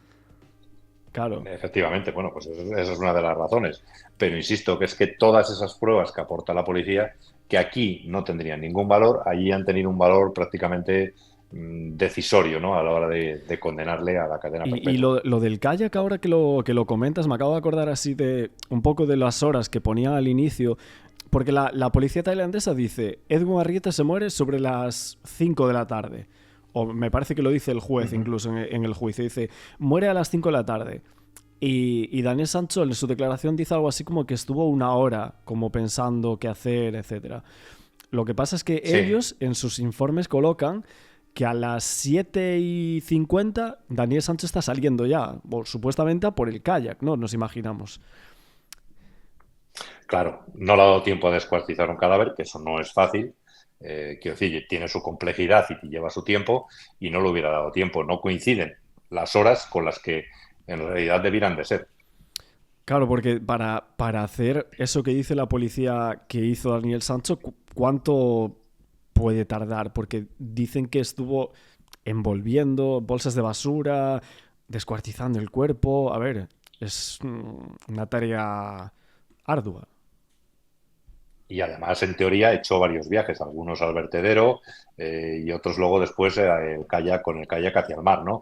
Claro. Efectivamente, bueno, pues esa es una de las razones. Pero insisto que es que todas esas pruebas que aporta la policía, que aquí no tendrían ningún valor, allí han tenido un valor prácticamente decisorio, ¿no? A la hora de condenarle a la cadena Y perpetua. lo del kayak, ahora que lo comentas, me acabo de acordar así de un poco de las horas que ponía al inicio, porque la policía tailandesa dice, Edwin Arrieta se muere sobre las 5 de la tarde. O me parece que lo dice el juez Ujú. incluso en el juicio. Dice, muere a las 5 de la tarde. Y Daniel Sancho en su declaración dice algo así como que estuvo una hora como pensando qué hacer, etcétera. Lo que pasa es que Sí, ellos en sus informes colocan que a las 7:50 Daniel Sancho está saliendo ya, supuestamente a por el kayak, ¿no? Nos imaginamos. claro, no le ha dado tiempo a descuartizar un cadáver, que eso no es fácil. Quiero decir, tiene su complejidad y lleva su tiempo, y no le hubiera dado tiempo. No coinciden las horas con las que en realidad debieran de ser. Claro, porque para hacer eso que dice la policía que hizo Daniel Sancho, ¿cuánto puede tardar? Porque dicen que estuvo envolviendo bolsas de basura, descuartizando el cuerpo. A ver, es una tarea ardua. Y además, en teoría, ha hecho varios viajes, algunos al vertedero y otros luego después con el kayak hacia el mar, ¿no?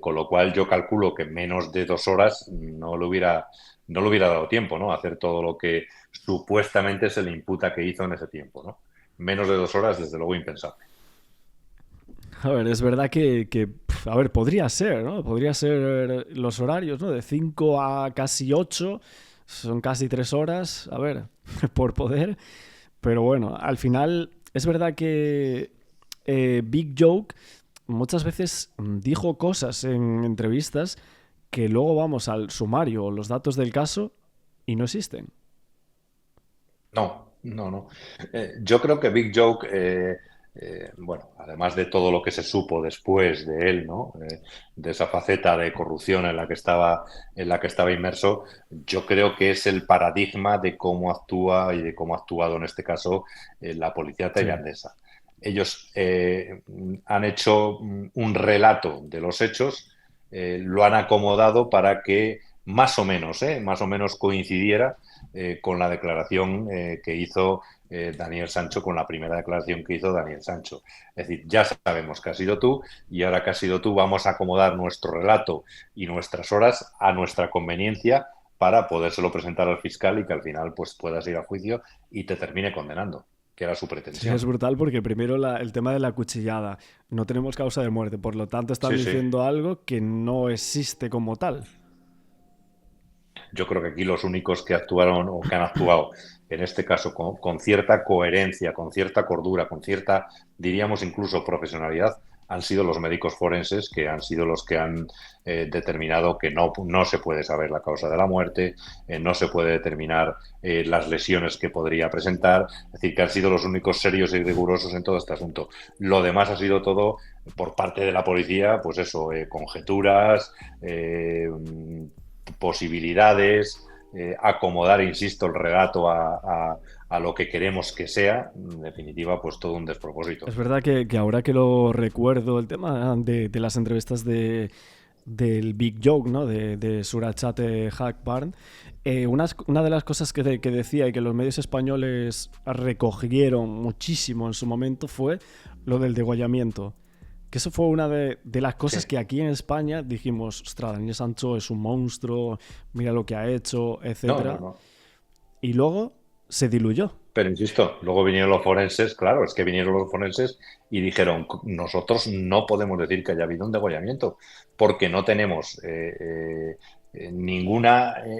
Con lo cual yo calculo que menos de 2 horas no le hubiera dado tiempo, ¿no? A hacer todo lo que supuestamente se le imputa que hizo en ese tiempo, ¿no? Menos de 2 horas, desde luego, impensable. A ver, es verdad a ver, podría ser, ¿no? Podría ser los horarios, ¿no? De 5 a casi 8, son casi 3 horas, a ver, por poder. Pero bueno, al final es verdad que Big Joke muchas veces dijo cosas en entrevistas que luego vamos al sumario o los datos del caso y no existen. No, no, no. Yo creo que Big Joke, bueno, además de todo lo que se supo después de él, ¿no? De esa faceta de corrupción en la que estaba inmerso, yo creo que es el paradigma de cómo actúa y de cómo ha actuado en este caso la policía Sí. tailandesa. Ellos han hecho un relato de los hechos, lo han acomodado para que más o menos coincidiera con la declaración que hizo Daniel Sancho, con la primera declaración que hizo Daniel Sancho. Es decir, ya sabemos que has sido tú y ahora que has sido tú vamos a acomodar nuestro relato y nuestras horas a nuestra conveniencia para podérselo presentar al fiscal y que al final pues puedas ir a juicio y te termine condenando, que era su Sí, es pretensión. brutal porque primero el tema de la cuchillada. No tenemos causa de muerte, por lo tanto están Sí, sí. diciendo algo que no existe como tal. Yo creo que aquí los únicos que actuaron o que han actuado, en este caso, con cierta coherencia, con cierta cordura, con cierta, diríamos incluso, profesionalidad, han sido los médicos forenses, que han sido los que han determinado que no se puede saber la causa de la muerte, no se puede determinar las lesiones que podría presentar, es decir, que han sido los únicos serios y rigurosos en todo este asunto. Lo demás ha sido todo por parte de la policía, pues eso, conjeturas, posibilidades, acomodar, insisto, el relato a lo que queremos que sea, en definitiva, pues todo un despropósito. Es verdad que ahora que lo recuerdo, el tema de las entrevistas del Big Joke, ¿no? De Surachate Hackbarn, una de las cosas que decía y que los medios españoles recogieron muchísimo en su momento fue lo del degollamiento. Que eso fue una de las Sí. cosas que aquí en España dijimos, ostras, Daniel Sancho es un monstruo, mira lo que ha hecho, No, no, etcétera. no. Y luego se diluyó. Pero insisto, luego vinieron los forenses, claro, es que vinieron los forenses y dijeron, nosotros no podemos decir que haya habido un degollamiento, porque no tenemos ningún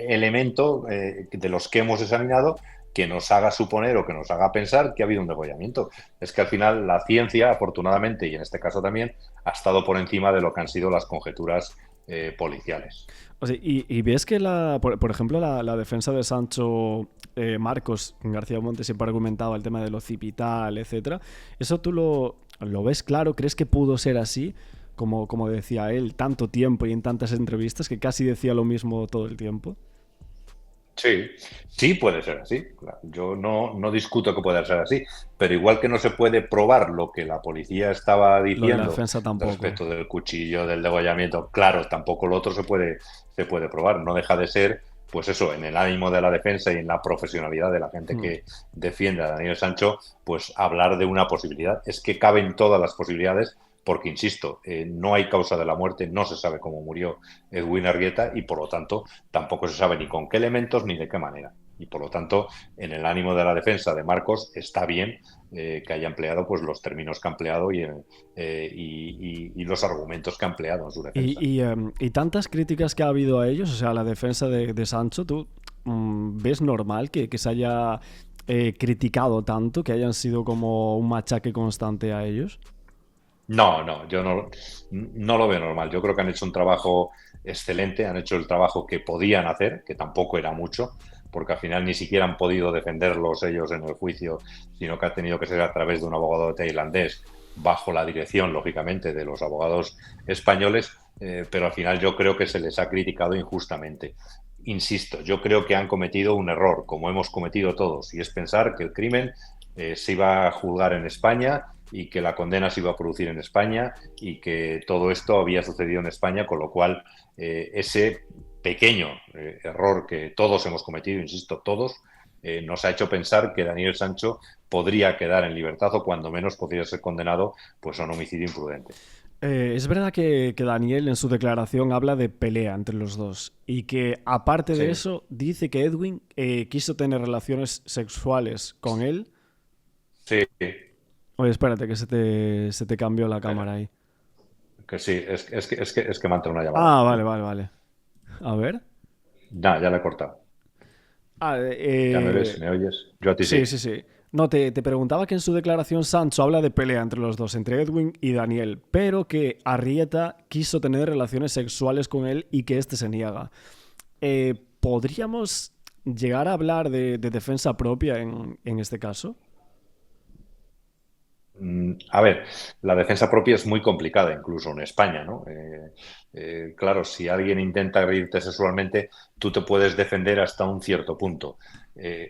elemento de los que hemos examinado que nos haga suponer o que nos haga pensar que ha habido un degollamiento. Es que al final la ciencia, afortunadamente, y en este caso también, ha estado por encima de lo que han sido las conjeturas policiales. O sea, y ves que, por ejemplo, la defensa de Sancho, Marcos García Montes siempre argumentaba el tema del occipital, etcétera. ¿Eso tú lo ves claro? ¿Crees que pudo ser así? Como decía él, tanto tiempo y en tantas entrevistas que casi decía lo mismo todo el tiempo. Sí, sí puede ser así. Claro. Yo no discuto que pueda ser así, pero igual que no se puede probar lo que la policía estaba Lo de la diciendo defensa tampoco. respecto del cuchillo, del degollamiento, claro, tampoco lo otro se puede probar. No deja de ser, pues eso, en el ánimo de la defensa y en la profesionalidad de la gente Hmm. que defiende a Daniel Sancho, pues hablar de una posibilidad. Es que caben todas las posibilidades porque, insisto, no hay causa de la muerte, no se sabe cómo murió Edwin Argueta y, por lo tanto, tampoco se sabe ni con qué elementos ni de qué manera. Y, por lo tanto, en el ánimo de la defensa de Marcos está bien que haya empleado pues los términos que ha empleado y los argumentos que ha empleado en su defensa. Y tantas críticas que ha habido a ellos, o sea, a la defensa de Sancho, ¿tú ves normal que se haya criticado tanto, que hayan sido como un machaque constante a ellos? No, yo no lo veo normal. Yo creo que han hecho un trabajo excelente, han hecho el trabajo que podían hacer, que tampoco era mucho, porque al final ni siquiera han podido defenderlos ellos en el juicio, sino que ha tenido que ser a través de un abogado tailandés, bajo la dirección, lógicamente, de los abogados españoles, pero al final yo creo que se les ha criticado injustamente. Insisto, yo creo que han cometido un error, como hemos cometido todos, y es pensar que el crimen se iba a juzgar en España y que la condena se iba a producir en España y que todo esto había sucedido en España, con lo cual ese pequeño error que todos hemos cometido, insisto, todos, nos ha hecho pensar que Daniel Sancho podría quedar en libertad o cuando menos podría ser condenado pues a un homicidio imprudente. Es verdad que Daniel en su declaración habla de pelea entre los dos y que aparte de Sí, eso dice que Edwin quiso tener relaciones sexuales con él. sí, Oye, espérate que se te cambió la cámara espera, ahí. que sí, es que me ha entrado una llamada. Ah, vale, vale, vale. A ver. Nah, ya la he cortado. Ah, ¿Ya me ves? ¿Me oyes? Yo a ti sí. sí, sí, sí. No, te preguntaba que en su declaración Sancho habla de pelea entre los dos, entre Edwin y Daniel, pero que Arrieta quiso tener relaciones sexuales con él y que este se niega. ¿Podríamos llegar a hablar de defensa propia en este caso? A ver, la defensa propia es muy complicada, incluso en España, ¿no? Claro, si alguien intenta agredirte sexualmente, tú te puedes defender hasta un cierto punto.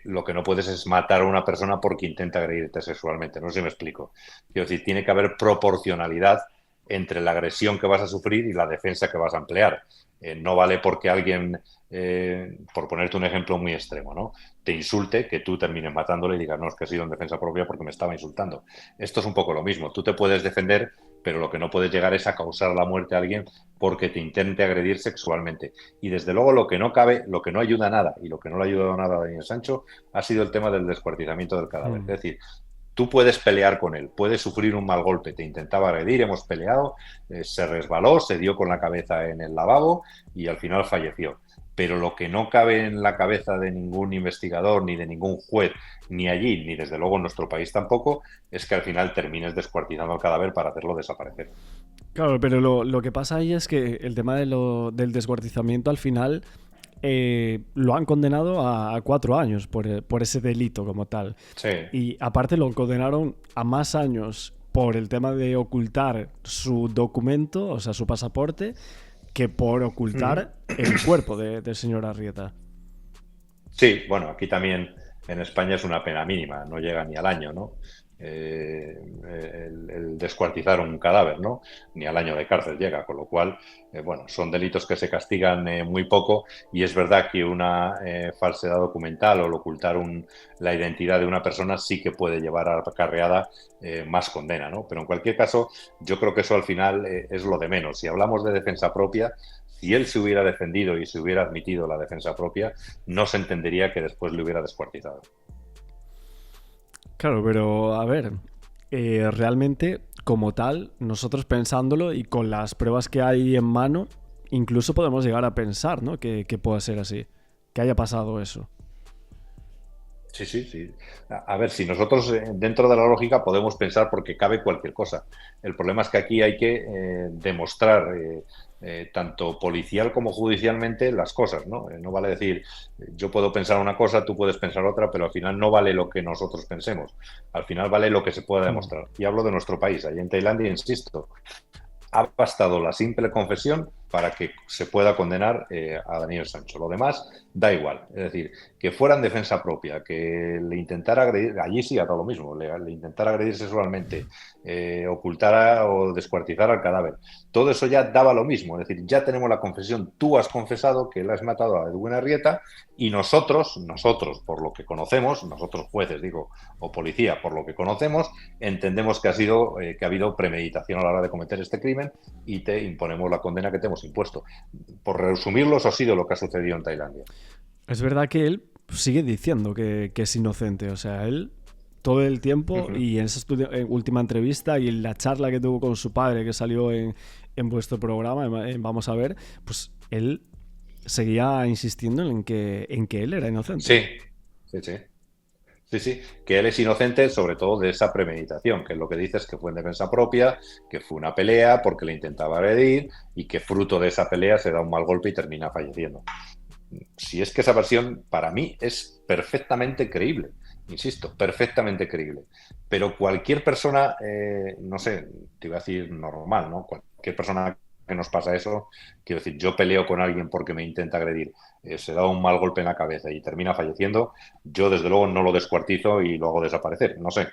Lo que no puedes es matar a una persona porque intenta agredirte sexualmente. No sé si me explico. Quiero decir, tiene que haber proporcionalidad entre la agresión que vas a sufrir y la defensa que vas a emplear. No vale porque alguien, por ponerte un ejemplo muy extremo, ¿no?, te insulte, que tú termines matándole y digas, no, es que ha sido en defensa propia porque me estaba insultando. Esto es un poco lo mismo. Tú te puedes defender, pero lo que no puedes llegar es a causar la muerte a alguien porque te intente agredir sexualmente. Y desde luego lo que no cabe, lo que no ayuda a nada, y lo que no le ha ayudado nada a Daniel Sancho, ha sido el tema del descuartizamiento del cadáver. Es decir, tú puedes pelear con él, puedes sufrir un mal golpe, te intentaba agredir, hemos peleado, se resbaló, se dio con la cabeza en el lavabo y al final falleció. Pero lo que no cabe en la cabeza de ningún investigador, ni de ningún juez, ni allí, ni desde luego en nuestro país tampoco, es que al final termines descuartizando el cadáver para hacerlo desaparecer. Claro, pero lo que pasa ahí es que el tema del descuartizamiento al final lo han condenado a 4 años por ese delito como tal. Sí. Y aparte lo condenaron a más años por el tema de ocultar su documento, o sea, su pasaporte, que por ocultar el cuerpo del señor Arrieta. Sí, bueno, aquí también en España es una pena mínima, no llega ni al año, ¿no? El descuartizar un cadáver, ¿no? Ni al año de cárcel llega, con lo cual, bueno, son delitos que se castigan muy poco y es verdad que una falsedad documental o el ocultar la identidad de una persona sí que puede llevar a acarreada más condena, ¿no? Pero en cualquier caso, yo creo que eso al final es lo de menos. Si hablamos de defensa propia, si él se hubiera defendido y se hubiera admitido la defensa propia, no se entendería que después le hubiera descuartizado. Claro, pero a ver, realmente como tal, nosotros pensándolo y con las pruebas que hay en mano, incluso podemos llegar a pensar, ¿no?, que pueda ser así, que haya pasado eso. Sí, sí, sí. A ver, si nosotros dentro de la lógica podemos pensar porque cabe cualquier cosa. El problema es que aquí hay que demostrar tanto policial como judicialmente las cosas, ¿no? No vale decir, yo puedo pensar una cosa, tú puedes pensar otra, pero al final no vale lo que nosotros pensemos. Al final vale lo que se pueda demostrar. Y hablo de nuestro país. Allí en Tailandia, insisto, ha bastado la simple confesión para que se pueda condenar a Daniel Sancho. Lo demás da igual. Es decir, que fuera en defensa propia, que le intentara agredir, allí sí ha dado lo mismo, le intentara agredir sexualmente, ocultara o descuartizara el cadáver. Todo eso ya daba lo mismo. Es decir, ya tenemos la confesión. Tú has confesado que le has matado a Edwin Arrieta y nosotros, por lo que conocemos, nosotros jueces, digo, o policía, por lo que conocemos, entendemos que que ha habido premeditación a la hora de cometer este crimen y te imponemos la condena que te hemos impuesto. Por resumirlo, eso ha sido lo que ha sucedido en Tailandia. Es verdad que él sigue diciendo que es inocente, o sea, él todo el tiempo y en esa última entrevista y en la charla que tuvo con su padre que salió en vuestro programa, Vamos a ver, pues él seguía insistiendo en que él era inocente. Sí, sí, sí. Sí, sí, que él es inocente sobre todo de esa premeditación, que es lo que dices, que fue en defensa propia, que fue una pelea porque le intentaba agredir y que fruto de esa pelea se da un mal golpe y termina falleciendo. Si es que esa versión para mí es perfectamente creíble, insisto, perfectamente creíble. Pero cualquier persona, no sé, te iba a decir normal, ¿no? Cualquier persona que nos pasa eso, quiero decir, yo peleo con alguien porque me intenta agredir, se da un mal golpe en la cabeza y termina falleciendo, yo desde luego no lo descuartizo y lo hago desaparecer, no sé.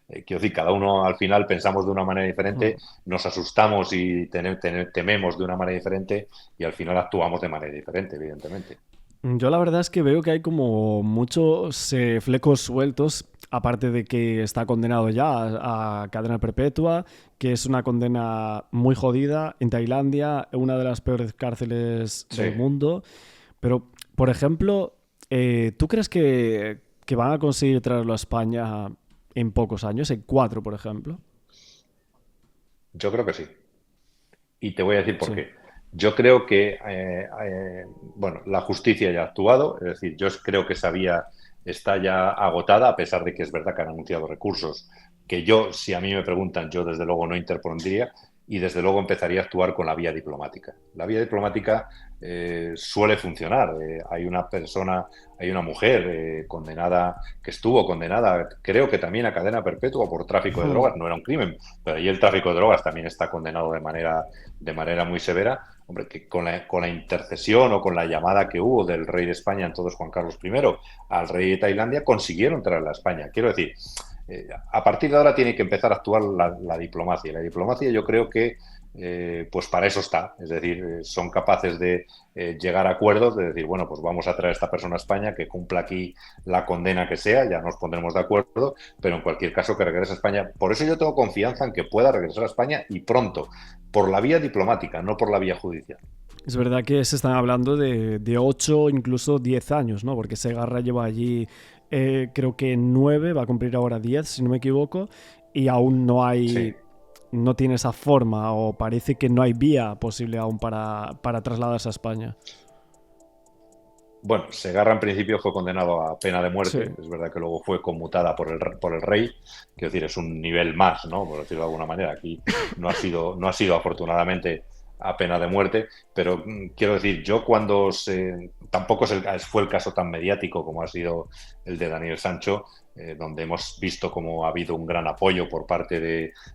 Quiero decir, cada uno al final pensamos de una manera diferente, nos asustamos y tememos de una manera diferente y al final actuamos de manera diferente, evidentemente. Yo la verdad es que veo que hay como muchos flecos sueltos, aparte de que está condenado ya a cadena perpetua, que es una condena muy jodida en Tailandia, una de las peores cárceles del mundo. Pero, por ejemplo, ¿tú crees que van a conseguir traerlo a España en pocos años, en 4, por ejemplo? Yo creo que sí. Y te voy a decir por qué. Yo creo que, bueno, la justicia ya ha actuado, es decir, yo creo que esa vía está ya agotada, a pesar de que es verdad que han anunciado recursos, que yo, si a mí me preguntan, yo desde luego no interpondría y desde luego empezaría a actuar con la vía diplomática. La vía diplomática suele funcionar. Hay una persona, hay una mujer condenada, que estuvo condenada, creo que también a cadena perpetua por tráfico de drogas. No era un crimen, pero ahí el tráfico de drogas también está condenado de manera muy severa. Hombre, que con la intercesión o con la llamada que hubo del rey de España, entonces Juan Carlos I, al rey de Tailandia, consiguieron traerla a España. Quiero decir, a partir de ahora tiene que empezar a actuar la diplomacia. La diplomacia yo creo que pues para eso está. Es decir, son capaces de llegar a acuerdos, de decir, bueno, pues vamos a traer a esta persona a España que cumpla aquí la condena que sea, ya nos pondremos de acuerdo, pero en cualquier caso que regrese a España. Por eso yo tengo confianza en que pueda regresar a España y pronto, por la vía diplomática, no por la vía judicial. Es verdad que se están hablando de 8, incluso 10 años, ¿no? Porque Segarra lleva allí, creo que 9, va a cumplir ahora 10, si no me equivoco, y aún no Sí. hay, no tiene esa forma, o parece que no hay vía posible aún para trasladarse a España. Bueno, Segarra en principio fue condenado a pena de Sí, muerte. Es verdad que luego fue conmutada por el rey. Quiero decir, es un nivel más, ¿no? Por decirlo de alguna manera. Aquí no ha sido afortunadamente a pena de muerte, pero quiero decir, yo tampoco fue el caso tan mediático como ha sido el de Daniel Sancho, donde hemos visto cómo ha habido un gran apoyo por parte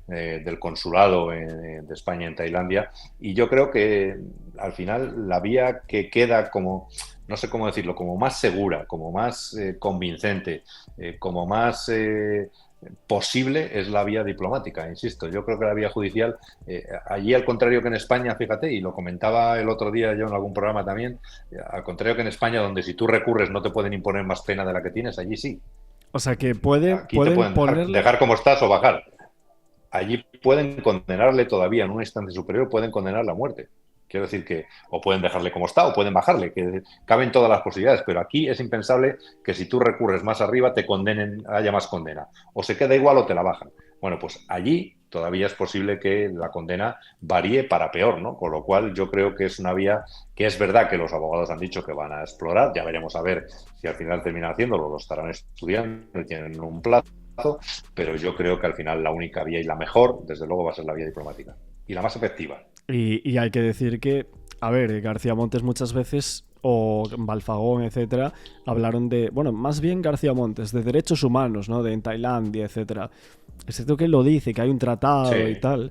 del consulado de España en Tailandia, y yo creo que al final la vía que queda como, no sé cómo decirlo, como más segura, como más convincente, como más posible es la vía diplomática, insisto. Yo creo que la vía judicial, allí al contrario que en España, fíjate, y lo comentaba el otro día yo en algún programa también, al contrario que en España, donde si tú recurres no te pueden imponer más pena de la que tienes, allí sí. o sea que pueden, Aquí te pueden pueden ponerle... dejar como estás o bajar. Allí pueden condenarle todavía en una instancia superior, pueden condenarle a muerte. Quiero decir que o pueden dejarle como está o pueden bajarle, que caben todas las posibilidades, pero aquí es impensable que si tú recurres más arriba te condenen, haya más condena. O se queda igual o te la bajan. Bueno, pues allí todavía es posible que la condena varíe para peor, ¿no? Con lo cual yo creo que es una vía que es verdad que los abogados han dicho que van a explorar, ya veremos a ver si al final terminan haciéndolo, lo estarán estudiando y tienen un plazo, pero yo creo que al final la única vía y la mejor, desde luego, va a ser la vía diplomática y la más efectiva. Y hay que decir que, a ver, García Montes muchas veces, o Balfagón, etcétera, hablaron de, bueno, más bien García Montes, de derechos humanos, ¿no? De en Tailandia, etcétera. Es cierto que él lo dice, que hay un tratado y Sí. tal,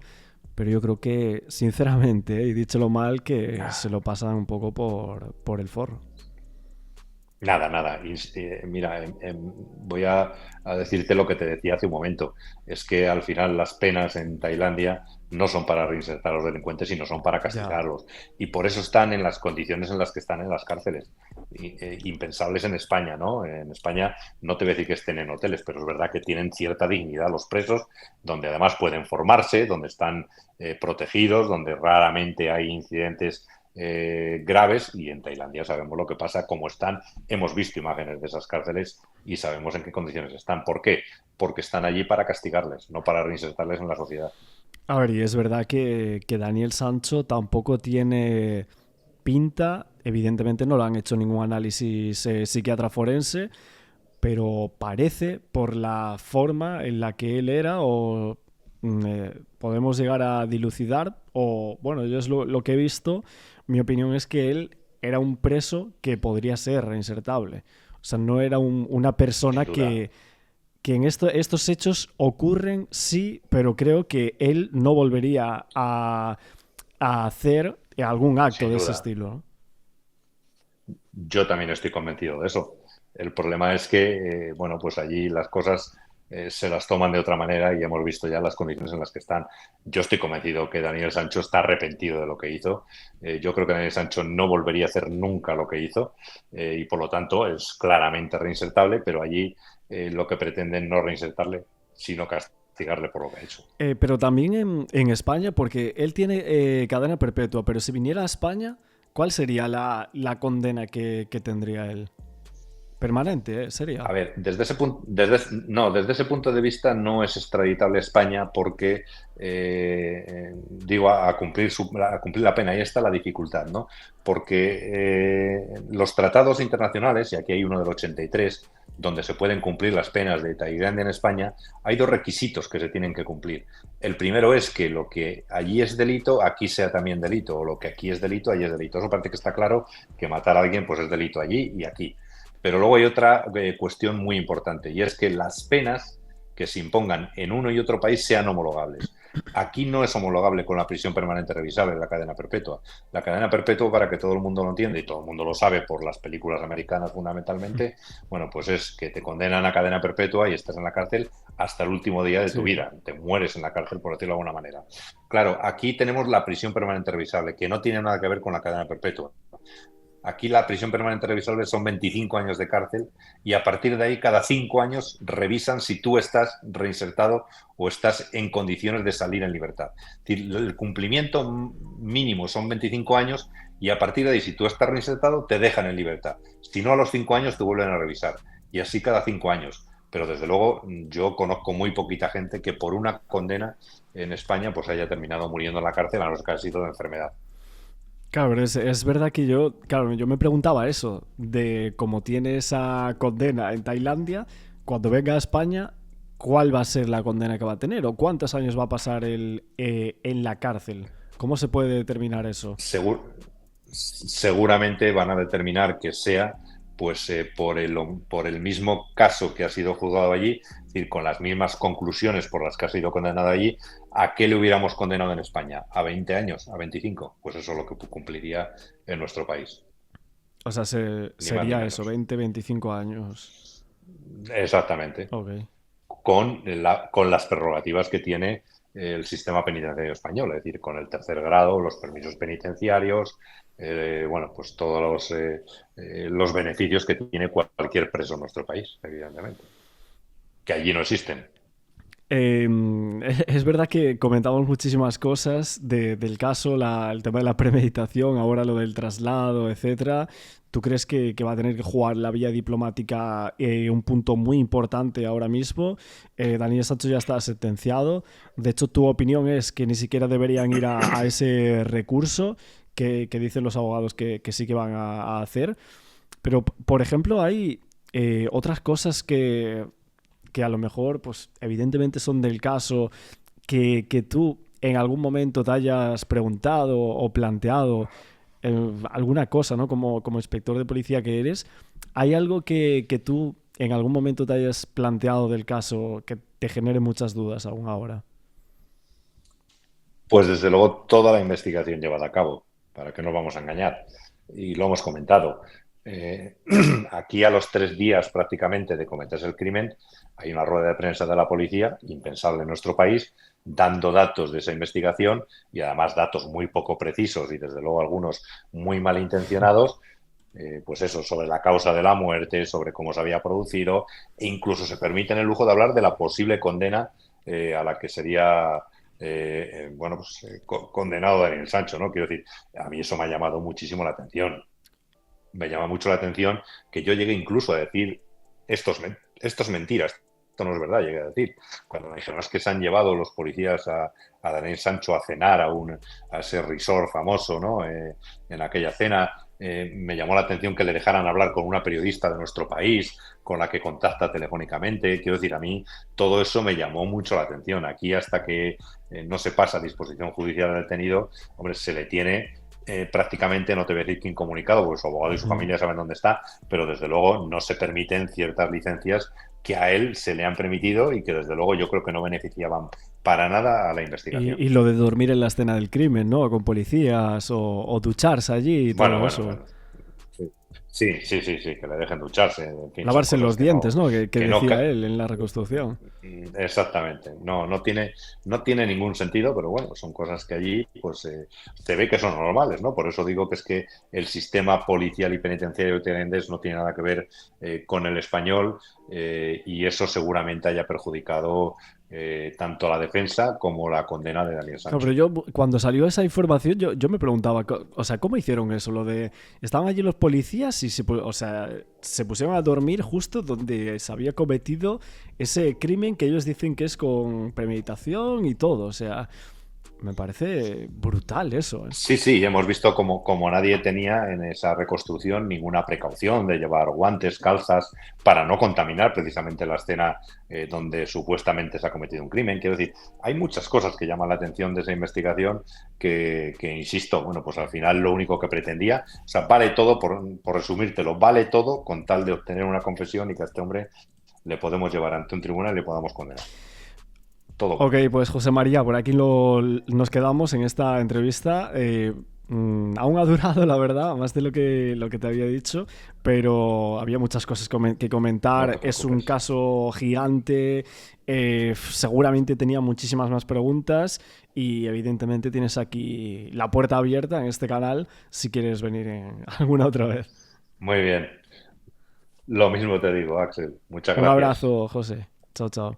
pero yo creo que, sinceramente, y díchelo mal, que se lo pasan un poco por el forro. Nada, nada. Mira, voy a decirte lo que te decía hace un momento. Es que al final las penas en Tailandia no son para reinsertar a los delincuentes, sino son para Ya. castigarlos. Y por eso están en las condiciones en las que están en las cárceles. Impensables en España, ¿no? En España no te voy a decir que estén en hoteles, pero es verdad que tienen cierta dignidad los presos, donde además pueden formarse, donde están protegidos, donde raramente hay incidentes graves, y en Tailandia sabemos lo que pasa, cómo están. Hemos visto imágenes de esas cárceles y sabemos en qué condiciones están. ¿Por qué? Porque están allí para castigarles, no para reinsertarles en la sociedad. A ver, y es verdad que Daniel Sancho tampoco tiene pinta, evidentemente no lo han hecho ningún análisis psiquiatra forense, pero parece por la forma en la que él era o podemos llegar a dilucidar o bueno, yo es lo que he visto, mi opinión es que él era un preso que podría ser reinsertable. O sea, no era una persona Sin duda, que en estos hechos ocurren, sí, pero creo que él no volvería a hacer algún acto sin de ese duda. estilo, ¿no? Yo también estoy convencido de eso. El problema es que, bueno, pues allí las cosas se las toman de otra manera y hemos visto ya las condiciones en las que están. Yo estoy convencido que Daniel Sancho está arrepentido de lo que hizo. Yo creo que Daniel Sancho no volvería a hacer nunca lo que hizo, y por lo tanto es claramente reinsertable, pero allí lo que pretenden no reinsertarle, sino castigarle por lo que ha hecho. Pero también en España, porque él tiene cadena perpetua, pero si viniera a España, ¿cuál sería la condena que tendría él? Permanente, sería. A ver, desde ese punto, no, desde ese punto de vista no es extraditable a España porque, digo, a cumplir la pena. Ahí está la dificultad, ¿no? Porque los tratados internacionales, y aquí hay uno del 83, donde se pueden cumplir las penas de Tailandia en España, hay dos requisitos que se tienen que cumplir. El primero es que lo que allí es delito, aquí sea también delito, o lo que aquí es delito, allí es delito. Eso parece que está claro, que matar a alguien pues es delito allí y aquí. Pero luego hay otra cuestión muy importante, y es que las penas que se impongan en uno y otro país sean homologables. Aquí no es homologable con la prisión permanente revisable, la cadena perpetua. La cadena perpetua, para que todo el mundo lo entienda, y todo el mundo lo sabe por las películas americanas fundamentalmente, bueno, pues es que te condenan a cadena perpetua y estás en la cárcel hasta el último día de tu vida. Te mueres en la cárcel, por decirlo de alguna manera. Claro, aquí tenemos la prisión permanente revisable, que no tiene nada que ver con la cadena perpetua. Aquí la prisión permanente revisable son 25 años de cárcel y a partir de ahí cada 5 años revisan si tú estás reinsertado o estás en condiciones de salir en libertad. Es decir, el cumplimiento mínimo son 25 años y a partir de ahí si tú estás reinsertado te dejan en libertad. Si no, a los 5 años te vuelven a revisar y así cada 5 años. Pero desde luego yo conozco muy poquita gente que por una condena en España pues haya terminado muriendo en la cárcel a no ser que haya sido de enfermedad. Claro, pero es verdad que yo me preguntaba eso, de cómo tiene esa condena en Tailandia, cuando venga a España, ¿cuál va a ser la condena que va a tener? ¿O cuántos años va a pasar en la cárcel? ¿Cómo se puede determinar eso? Segur, seguramente van a determinar que sea pues por el mismo caso que ha sido juzgado allí, es decir, con las mismas conclusiones por las que ha sido condenado allí, ¿a qué le hubiéramos condenado en España? ¿A 20 años? ¿A 25? Pues eso es lo que cumpliría en nuestro país. O sea, Ni más ni sería eso, menos. 20, 25 años. Exactamente. Ok. Con las prerrogativas que tiene el sistema penitenciario español, es decir, con el tercer grado, los permisos penitenciarios, bueno, pues todos los beneficios que tiene cualquier preso en nuestro país, evidentemente, que allí no existen. Eh, es verdad que comentamos muchísimas cosas del caso, el tema de la premeditación, ahora lo del traslado, etcétera. ¿Tú crees que va a tener que jugar la vía diplomática un punto muy importante ahora mismo? Daniel Sancho ya está sentenciado. De hecho, tu opinión es que ni siquiera deberían ir a ese recurso que dicen los abogados que sí que van a hacer. Pero, por ejemplo, hay otras cosas que a lo mejor, pues evidentemente son del caso, que tú en algún momento te hayas preguntado o planteado alguna cosa, ¿no? Como inspector de policía que eres, ¿hay algo que tú en algún momento te hayas planteado del caso que te genere muchas dudas aún ahora? Pues desde luego toda la investigación llevada a cabo, para que no vamos a engañar, y lo hemos comentado. Eh, Aquí a los 3 días prácticamente de cometerse el crimen hay una rueda de prensa de la policía, impensable en nuestro país, dando datos de esa investigación y además datos muy poco precisos y desde luego algunos muy malintencionados, pues eso, sobre la causa de la muerte, sobre cómo se había producido e incluso se permiten el lujo de hablar de la posible condena a la que sería bueno, pues condenado Daniel Sancho, ¿no? Quiero decir, a mí eso me ha llamado muchísimo la atención. Me llama mucho la atención que yo llegue incluso a decir esto es mentira, esto no es verdad, llegué a decir. Cuando me dijeron es que se han llevado los policías a Daniel Sancho a cenar a ese resort famoso, ¿no? En aquella cena, me llamó la atención que le dejaran hablar con una periodista de nuestro país, con la que contacta telefónicamente. Quiero decir, a mí todo eso me llamó mucho la atención. Aquí hasta que no se pasa a disposición judicial del detenido, hombre, se le tiene prácticamente, no te voy a decir que incomunicado, porque su abogado y su familia saben dónde está, pero desde luego no se permiten ciertas licencias que a él se le han permitido y que desde luego yo creo que no beneficiaban para nada a la investigación. Y lo de dormir en la escena del crimen, ¿no? Con policías o ducharse allí y Bueno, todo bueno, eso. bueno. Sí, sí, sí, sí, sí, que le dejen ducharse. En fin, son Lavarse cosas los dientes, ¿no? Que que no, decía él en la reconstrucción. exactamente. No, no tiene ningún sentido, pero bueno, son cosas que allí pues se ve que son normales, ¿no? Por eso digo que es que el sistema policial y penitenciario tailandés no tiene nada que ver con el español y eso seguramente haya perjudicado tanto la defensa como la condena de Daniel No, Sancho. pero yo, cuando salió esa información, yo me preguntaba, o sea, ¿cómo hicieron eso? Lo de, estaban allí los policías y o sea, se pusieron a dormir justo donde se había cometido ese crimen que ellos dicen que es con premeditación y todo. O sea, me parece brutal eso, ¿eh? Sí, sí, hemos visto como nadie tenía en esa reconstrucción ninguna precaución de llevar guantes, calzas, para no contaminar precisamente la escena donde supuestamente se ha cometido un crimen. Quiero decir, hay muchas cosas que llaman la atención de esa investigación insisto, bueno, pues al final lo único que pretendía, vale todo, por resumírtelo, vale todo con tal de obtener una confesión y que este hombre le podemos llevar ante un tribunal y le podamos condenar. Todo Ok, cambia. pues José María, por aquí nos quedamos en esta entrevista. Aún ha durado, la verdad, más de lo que te había dicho, pero había muchas cosas que No comentar. te Es un preocupes. caso gigante, seguramente tenía muchísimas más preguntas y evidentemente tienes aquí la puerta abierta en este canal si quieres venir alguna otra vez. Muy bien. Lo mismo te digo, Axel. Muchas Un gracias. abrazo, José. Chao, chao.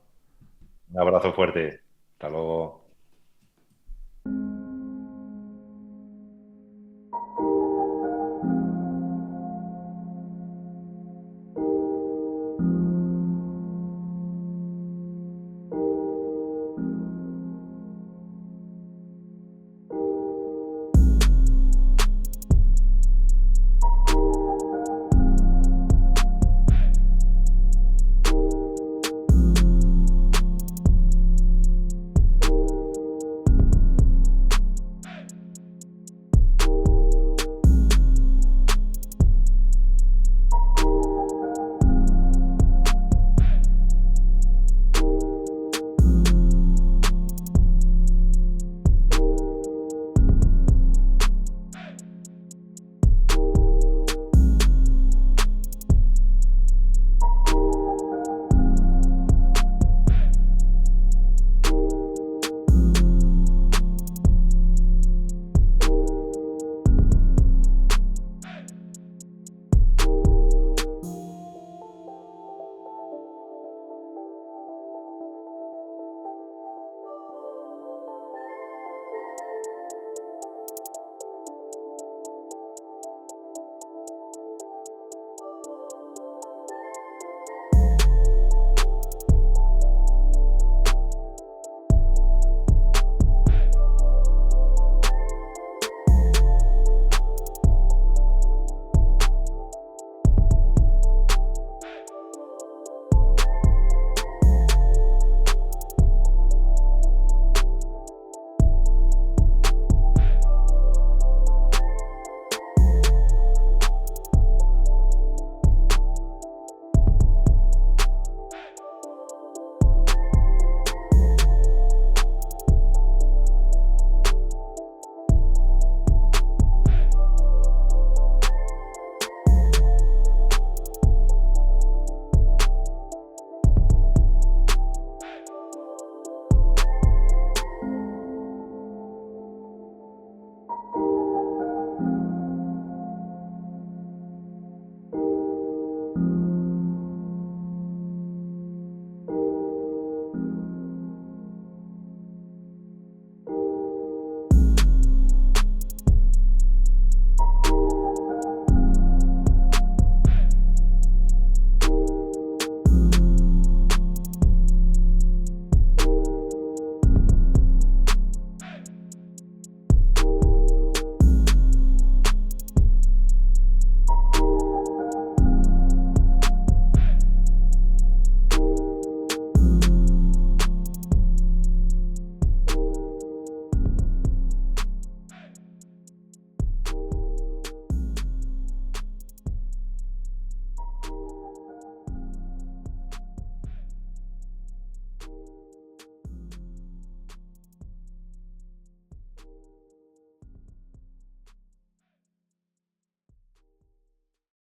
Un abrazo fuerte. Hasta luego.